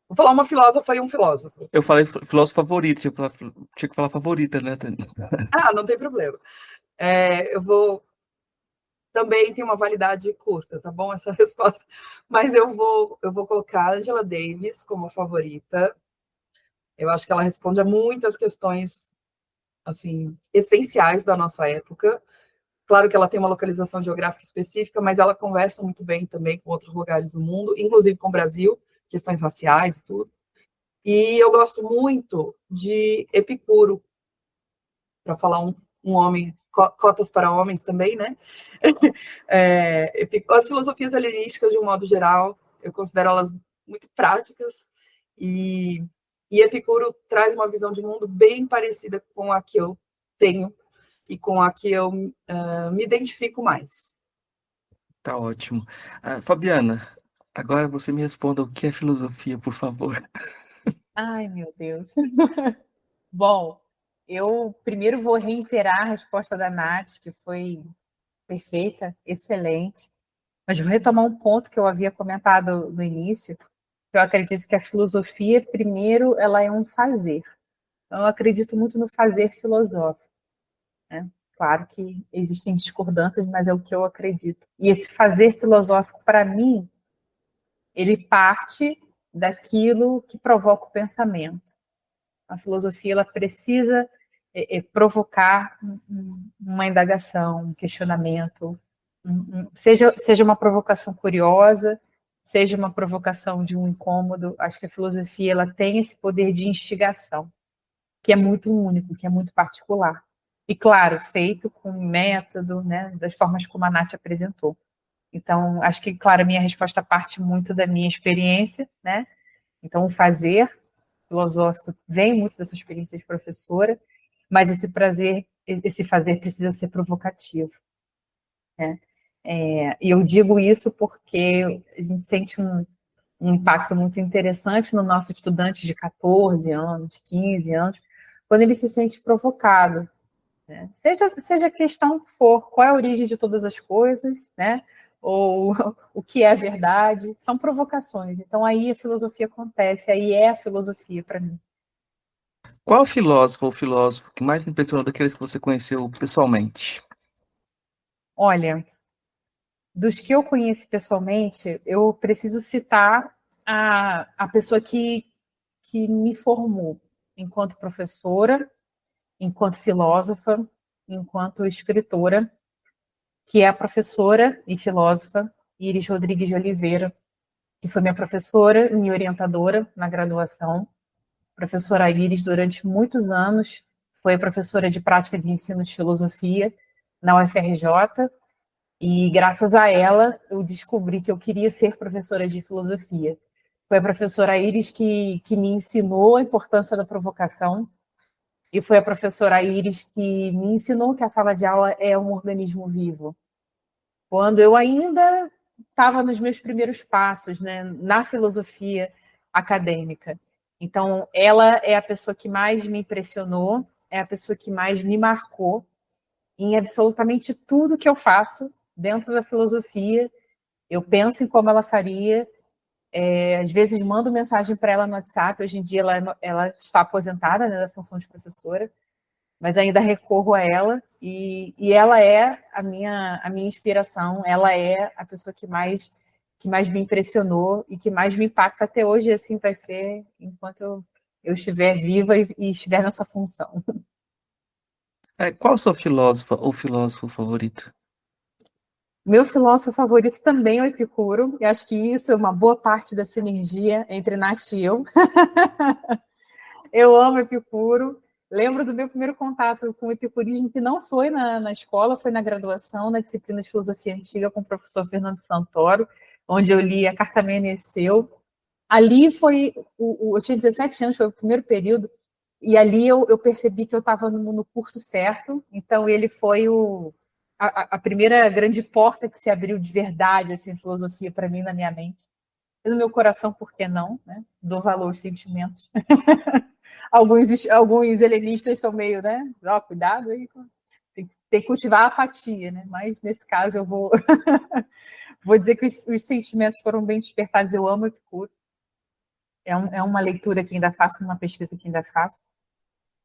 Vou falar uma filósofa e um filósofo. Eu falei filósofo favorito, tinha que falar favorita, né? Não tem problema. Também tem uma validade curta, tá bom? Essa resposta. Mas eu vou colocar a Angela Davis como favorita. Eu acho que ela responde a muitas questões, assim, essenciais da nossa época. Claro que ela tem uma localização geográfica específica, mas ela conversa muito bem também com outros lugares do mundo, inclusive com o Brasil, questões raciais e tudo. E eu gosto muito de Epicuro, para falar um homem, cotas para homens também, né? As filosofias helenísticas, de um modo geral, eu considero elas muito práticas, e Epicuro traz uma visão de mundo bem parecida com a que eu tenho e com a que eu me identifico mais. Tá ótimo. Fabiana, agora você me responda o que é filosofia, por favor. Ai, meu Deus. Bom, eu primeiro vou reiterar a resposta da Nath, que foi perfeita, excelente, mas vou retomar um ponto que eu havia comentado no início. Eu acredito que a filosofia, primeiro, ela é um fazer. Então, eu acredito muito no fazer filosófico, né? Claro que existem discordâncias, mas é o que eu acredito. E esse fazer filosófico, para mim, ele parte daquilo que provoca o pensamento. A filosofia, ela precisa provocar uma indagação, um questionamento, seja uma provocação curiosa, seja uma provocação de um incômodo. Acho que a filosofia, ela tem esse poder de instigação, que é muito único, que é muito particular. E, claro, feito com método, né, das formas como a Nath apresentou. Então, acho que, claro, a minha resposta parte muito da minha experiência, né? Então, o fazer filosófico vem muito dessa experiência de professora, mas esse fazer precisa ser provocativo, né? E eu digo isso porque a gente sente um impacto muito interessante no nosso estudante de 14 anos, 15 anos, quando ele se sente provocado, né? Seja a questão que for, qual é a origem de todas as coisas, né? Ou o que é a verdade, são provocações. Então, aí a filosofia acontece, aí é a filosofia para mim. Qual filósofo ou filósofo que mais me impressionou daqueles que você conheceu pessoalmente? Olha, dos que eu conheci pessoalmente, eu preciso citar a pessoa que me formou enquanto professora, enquanto filósofa, enquanto escritora, que é a professora e filósofa Iris Rodrigues de Oliveira, que foi minha professora e minha orientadora na graduação. Professora Iris, durante muitos anos, foi professora de prática de ensino de filosofia na UFRJ, e graças a ela eu descobri que eu queria ser professora de filosofia. Foi a professora Iris que me ensinou a importância da provocação, e foi a professora Iris que me ensinou que a sala de aula é um organismo vivo. Quando eu ainda estava nos meus primeiros passos, né, na filosofia acadêmica. Então, ela é a pessoa que mais me impressionou, é a pessoa que mais me marcou em absolutamente tudo que eu faço dentro da filosofia. Eu penso em como ela faria, às vezes mando mensagem para ela no WhatsApp. Hoje em dia ela está aposentada, né, da função de professora, mas ainda recorro a ela, e ela é a minha inspiração, ela é a pessoa que mais me impressionou e que mais me impacta até hoje, e assim vai ser enquanto eu estiver viva e estiver nessa função. Qual a sua filósofa ou filósofo favorito? Meu filósofo favorito também é o Epicuro, e acho que isso é uma boa parte da sinergia entre Nath e eu. Eu amo Epicuro. Lembro do meu primeiro contato com o epicurismo, que não foi na escola, foi na graduação, na disciplina de filosofia antiga, com o professor Fernando Santoro, onde eu li A Carta Amanheceu. Ali foi, eu tinha 17 anos, foi o primeiro período, e ali eu percebi que eu estava no curso certo, então ele foi a primeira grande porta que se abriu de verdade, assim, filosofia para mim, na minha mente. E no meu coração, por que não? Né? Dou valor aos sentimentos. Alguns helenistas são meio, né? Ó, cuidado aí, tem que cultivar a apatia, né? Mas nesse caso eu vou vou dizer que os sentimentos foram bem despertados. Eu amo Epicuro. É uma leitura que ainda faço, uma pesquisa que ainda faço.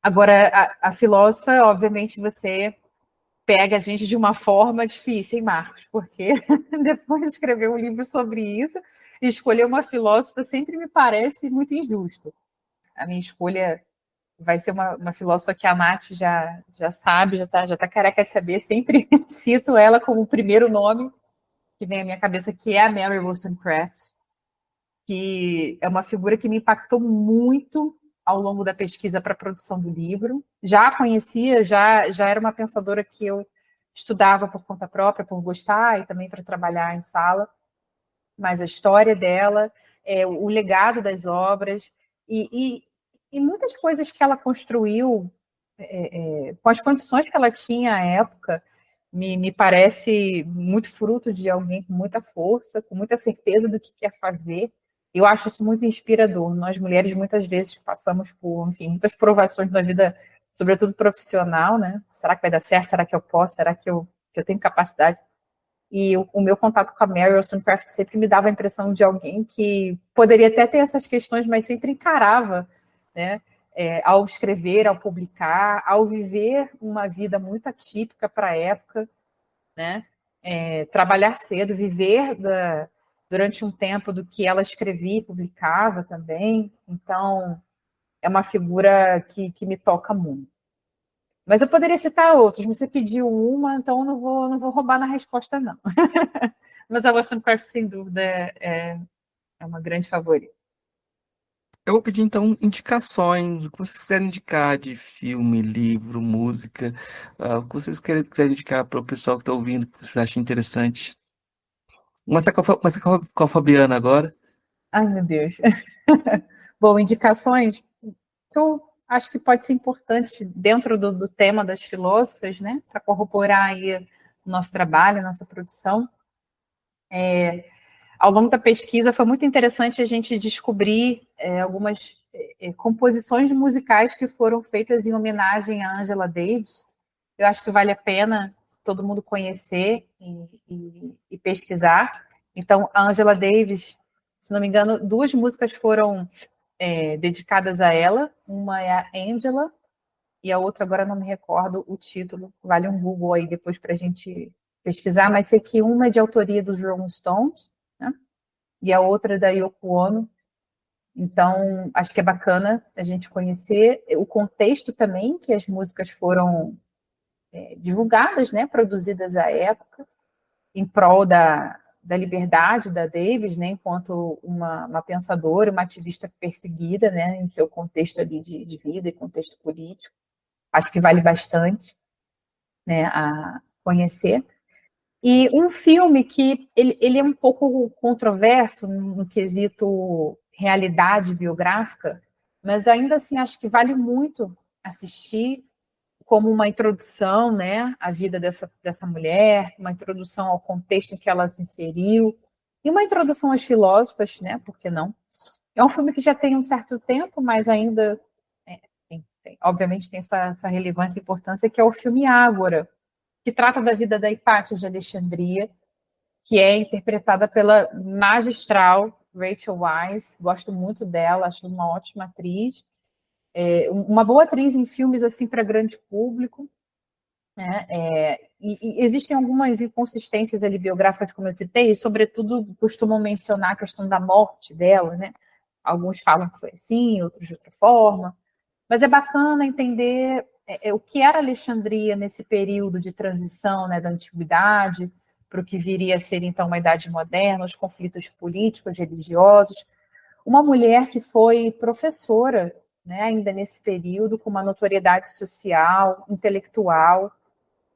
Agora, a filósofa, obviamente, você pega a gente de uma forma difícil, hein, Marcos? Porque depois de escrever um livro sobre isso, escolher uma filósofa sempre me parece muito injusto. A minha escolha vai ser uma filósofa que a Nath já sabe, já tá careca de saber, sempre cito ela como o primeiro nome que vem à minha cabeça, que é a Mary Wollstonecraft, que é uma figura que me impactou muito ao longo da pesquisa para a produção do livro. Já a conhecia, já era uma pensadora que eu estudava por conta própria, por gostar, e também para trabalhar em sala, mas a história dela, o legado das obras, e muitas coisas que ela construiu, com as condições que ela tinha à época, me parece muito fruto de alguém com muita força, com muita certeza do que quer fazer. Eu acho isso muito inspirador. Nós, mulheres, muitas vezes passamos por, enfim, muitas provações na vida, sobretudo profissional, né? Será que vai dar certo? Será que eu posso? Será que eu tenho capacidade? E o meu contato com a Mary Wollstonecraft sempre me dava a impressão de alguém que poderia até ter essas questões, mas sempre encarava, né? Ao escrever, ao publicar, ao viver uma vida muito atípica para a época, né? Trabalhar cedo, viver durante um tempo do que ela escrevia e publicava também. Então, é uma figura que me toca muito. Mas eu poderia citar outros, mas você pediu uma, então eu não vou roubar na resposta, não. Mas a Wollstonecraft, sem dúvida, é uma grande favorita. Eu vou pedir, então, indicações, o que vocês quiserem indicar de filme, livro, música, o que vocês quiserem indicar para o pessoal que está ouvindo, que vocês acham interessante. Começa com a Fabiana agora. Ai, meu Deus. Bom, indicações que eu acho que pode ser importante dentro do tema das filósofas, né, para corroborar aí o nosso trabalho, a nossa produção. Ao longo da pesquisa foi muito interessante a gente descobrir algumas composições musicais que foram feitas em homenagem a Angela Davis. Eu acho que vale a pena todo mundo conhecer e pesquisar. Então, a Angela Davis, se não me engano, 2 músicas foram dedicadas a ela. Uma é a Angela e a outra, agora não me recordo o título. Vale um Google aí depois para a gente pesquisar, mas sei que uma é de autoria dos Rolling Stones, né? E a outra é da Yoko Ono. Então, acho que é bacana a gente conhecer o contexto também, que as músicas foram divulgadas, né, produzidas à época, em prol da liberdade da Davis, né, enquanto uma pensadora, uma ativista perseguida, né, em seu contexto ali de vida e contexto político. Acho que vale bastante, né, a conhecer. E um filme que ele é um pouco controverso no quesito realidade biográfica, mas ainda assim acho que vale muito assistir como uma introdução, né, à vida dessa mulher, uma introdução ao contexto em que ela se inseriu, e uma introdução às filósofas, né, por que não? É um filme que já tem um certo tempo, mas ainda, obviamente, tem sua relevância e importância, que é o filme Ágora, que trata da vida da Hipátia de Alexandria, que é interpretada pela magistral Rachel Weisz. Gosto muito dela, acho uma ótima atriz. Uma boa atriz em filmes assim para grande público, né? E existem algumas inconsistências ali biográficas, como eu citei, e sobretudo costumam mencionar a questão da morte dela, né? Alguns falam que foi assim, outros de outra forma, mas é bacana entender o que era Alexandria nesse período de transição, né, da antiguidade para o que viria a ser então uma idade moderna, os conflitos políticos, religiosos. Uma mulher que foi professora né, ainda nesse período, com uma notoriedade social, intelectual,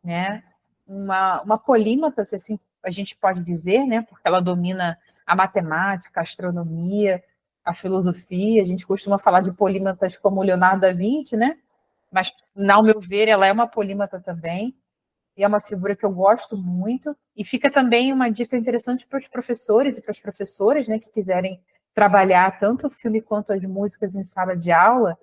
né, uma polímata, se assim a gente pode dizer, né, porque ela domina a matemática, a astronomia, a filosofia. A gente costuma falar de polímatas como Leonardo da Vinci, né, mas, ao meu ver, ela é uma polímata também, e é uma figura que eu gosto muito. E fica também uma dica interessante para os professores e para as professoras, né, que quiserem trabalhar tanto o filme quanto as músicas em sala de aula,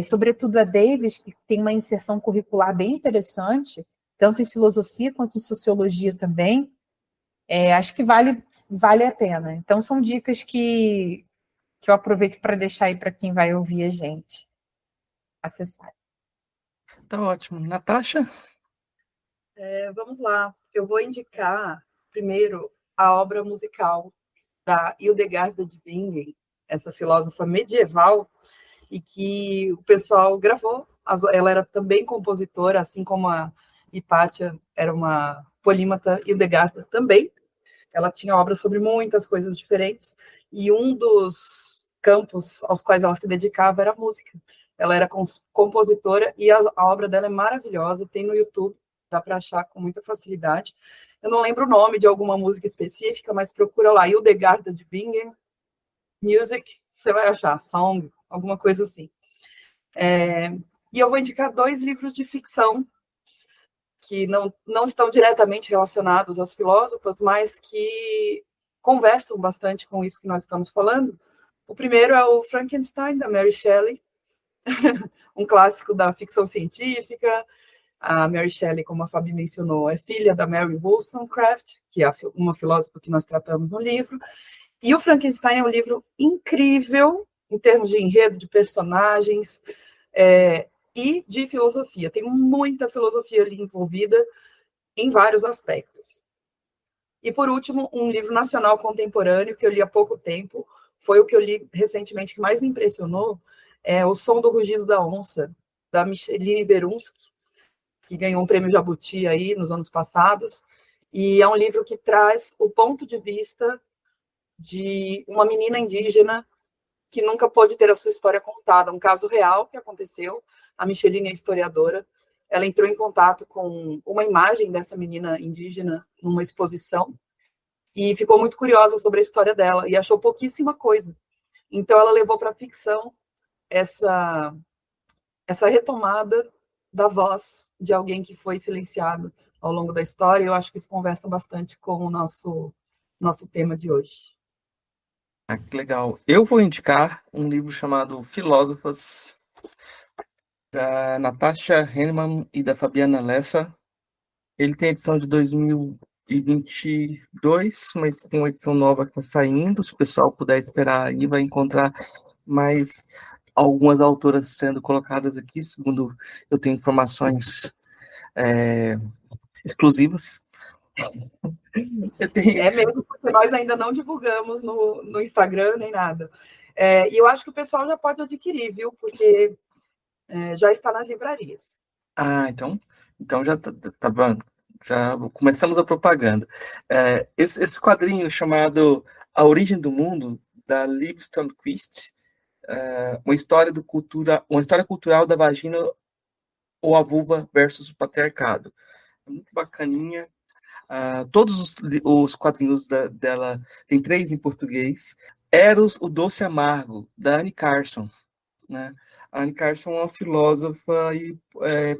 sobretudo a Davis, que tem uma inserção curricular bem interessante, tanto em filosofia quanto em sociologia também. Acho que vale a pena. Então, são dicas que eu aproveito para deixar aí para quem vai ouvir a gente acessar. Tá ótimo. Natasha? Vamos lá. Eu vou indicar, primeiro, a obra musical da Hildegarda de Bingen, essa filósofa medieval, e que o pessoal gravou. Ela era também compositora, assim como a Hipátia era uma polímata, Hildegarda também. Ela tinha obras sobre muitas coisas diferentes, e um dos campos aos quais ela se dedicava era a música. Ela era compositora, e a obra dela é maravilhosa, tem no YouTube, dá para achar com muita facilidade. Eu não lembro o nome de alguma música específica, mas procura lá, Hildegarda de Bingen, Music, você vai achar, Song, alguma coisa assim. E eu vou indicar 2 livros de ficção que não estão diretamente relacionados às filósofas, mas que conversam bastante com isso que nós estamos falando. O primeiro é o Frankenstein, da Mary Shelley, um clássico da ficção científica. A Mary Shelley, como a Fabi mencionou, é filha da Mary Wollstonecraft, que é uma filósofa que nós tratamos no livro. E o Frankenstein é um livro incrível em termos de enredo, de personagens e de filosofia. Tem muita filosofia ali envolvida em vários aspectos. E, por último, um livro nacional contemporâneo que eu li há pouco tempo, foi o que eu li recentemente que mais me impressionou, é O Som do Rugido da Onça, da Micheline Verunsky, que ganhou um prêmio Jabuti aí nos anos passados, e é um livro que traz o ponto de vista de uma menina indígena que nunca pôde ter a sua história contada, um caso real que aconteceu. A Micheline é historiadora, ela entrou em contato com uma imagem dessa menina indígena numa exposição e ficou muito curiosa sobre a história dela e achou pouquíssima coisa. Então ela levou para a ficção essa retomada da voz de alguém que foi silenciado ao longo da história. Eu acho que isso conversa bastante com o nosso tema de hoje. Que legal. Eu vou indicar um livro chamado Filósofas, da Natasha Henneman e da Fabiana Lessa. Ele tem edição de 2022, mas tem uma edição nova que está saindo. Se o pessoal puder esperar aí, vai encontrar mais algumas autoras sendo colocadas aqui, segundo eu tenho informações exclusivas. É mesmo, porque nós ainda não divulgamos no Instagram nem nada. E eu acho que o pessoal já pode adquirir, viu? Porque já está nas livrarias. Então já tá bom. Já começamos a propaganda. Esse quadrinho chamado A Origem do Mundo, da Liv Strömquist, uma história cultural da vagina ou a vulva versus o patriarcado. É muito bacaninha. Todos os quadrinhos dela, tem 3 em português. Eros, o Doce Amargo, da Anne Carson, né? A Anne Carson é uma filósofa e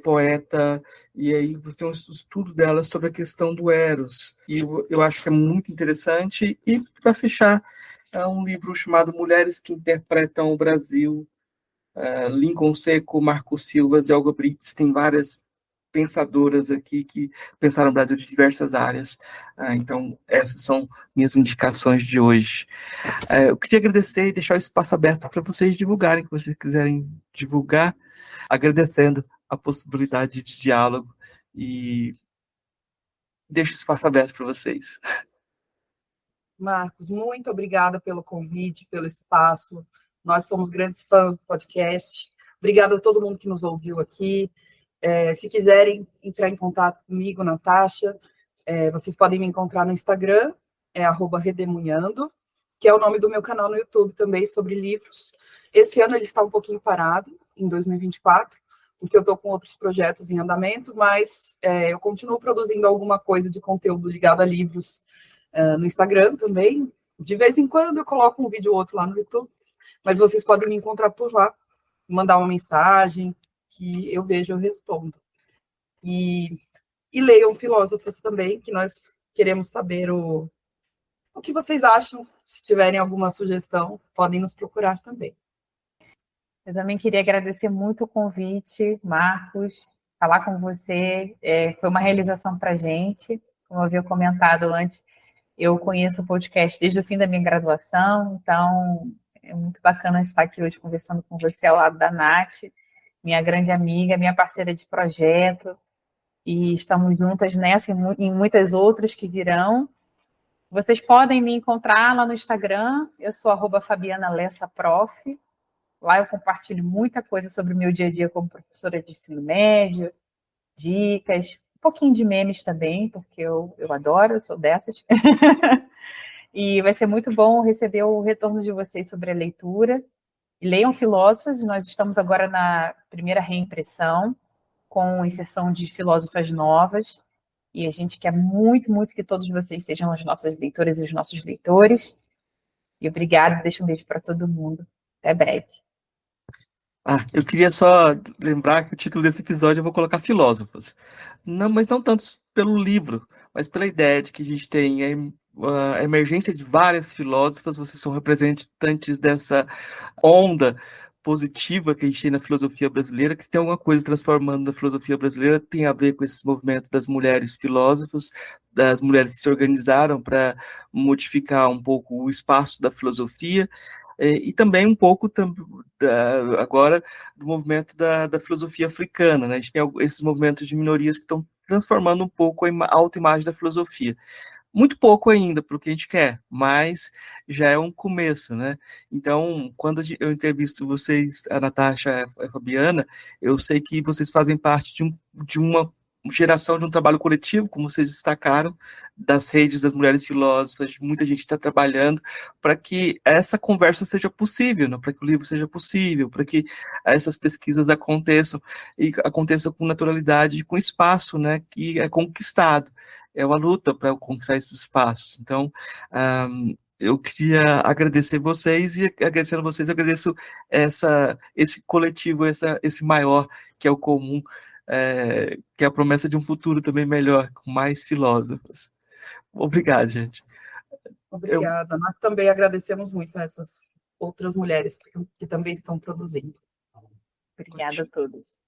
poeta, e aí você tem um estudo dela sobre a questão do Eros, e eu acho que é muito interessante. E, para fechar, é um livro chamado Mulheres que Interpretam o Brasil, Lincoln Seco, Marco Silva e Olga Brites. Tem várias pensadoras aqui que pensaram o Brasil de diversas áreas. Então, essas são minhas indicações de hoje. Eu queria agradecer e deixar o espaço aberto para vocês divulgarem, que vocês quiserem divulgar, agradecendo a possibilidade de diálogo, e deixo o espaço aberto para vocês. Marcos, muito obrigada pelo convite, pelo espaço. Nós somos grandes fãs do podcast. Obrigada a todo mundo que nos ouviu aqui. Se quiserem entrar em contato comigo, Natasha, vocês podem me encontrar no Instagram, @redemunhando, que é o nome do meu canal no YouTube também, sobre livros. Esse ano ele está um pouquinho parado, em 2024, porque eu estou com outros projetos em andamento, mas eu continuo produzindo alguma coisa de conteúdo ligado a livros no Instagram também. De vez em quando eu coloco um vídeo ou outro lá no YouTube, mas vocês podem me encontrar por lá, mandar uma mensagem, que eu vejo, eu respondo. E leiam filósofos também, que nós queremos saber o que vocês acham. Se tiverem alguma sugestão, podem nos procurar também. Eu também queria agradecer muito o convite, Marcos. Falar com você foi uma realização para a gente. Como eu havia comentado antes, eu conheço o podcast desde o fim da minha graduação, então é muito bacana estar aqui hoje conversando com você ao lado da Nath, minha grande amiga, minha parceira de projeto, e estamos juntas nessa e em muitas outras que virão. Vocês podem me encontrar lá no Instagram, eu sou @FabianaLessaProf. Lá eu compartilho muita coisa sobre o meu dia a dia como professora de ensino médio, dicas, um pouquinho de memes também, porque eu adoro, eu sou dessas. E vai ser muito bom receber o retorno de vocês sobre a leitura. E leiam Filósofos, nós estamos agora na primeira reimpressão, com inserção de filósofas novas, e a gente quer muito, muito que todos vocês sejam as nossas leitoras e os nossos leitores. E obrigada, deixo um beijo para todo mundo. Até breve. Eu queria só lembrar que o título desse episódio eu vou colocar Filósofos. Não, mas não tanto pelo livro, mas pela ideia de que a gente tem a emergência de várias filósofas, vocês são representantes dessa onda positiva que a gente tem na filosofia brasileira, que se tem alguma coisa transformando na filosofia brasileira, tem a ver com esse movimento das mulheres filósofas, das mulheres que se organizaram para modificar um pouco o espaço da filosofia, e também um pouco agora do movimento da filosofia africana, né? A gente tem esses movimentos de minorias que estão transformando um pouco a autoimagem da filosofia. Muito pouco ainda para o que a gente quer, mas já é um começo, né? Então, quando eu entrevisto vocês, a Natasha e a Fabiana, eu sei que vocês fazem parte de uma geração de um trabalho coletivo, como vocês destacaram, das redes das mulheres filósofas, muita gente está trabalhando para que essa conversa seja possível, né? Para que o livro seja possível, para que essas pesquisas aconteçam, e aconteçam com naturalidade, com espaço, né, que é conquistado. É uma luta para conquistar esses espaços. Então, eu queria agradecer vocês, e agradecendo vocês, agradeço esse coletivo, esse maior, que é o comum, que é a promessa de um futuro também melhor, com mais filósofos. Obrigado, gente. Obrigada. Nós também agradecemos muito a essas outras mulheres que também estão produzindo. Obrigada a todos.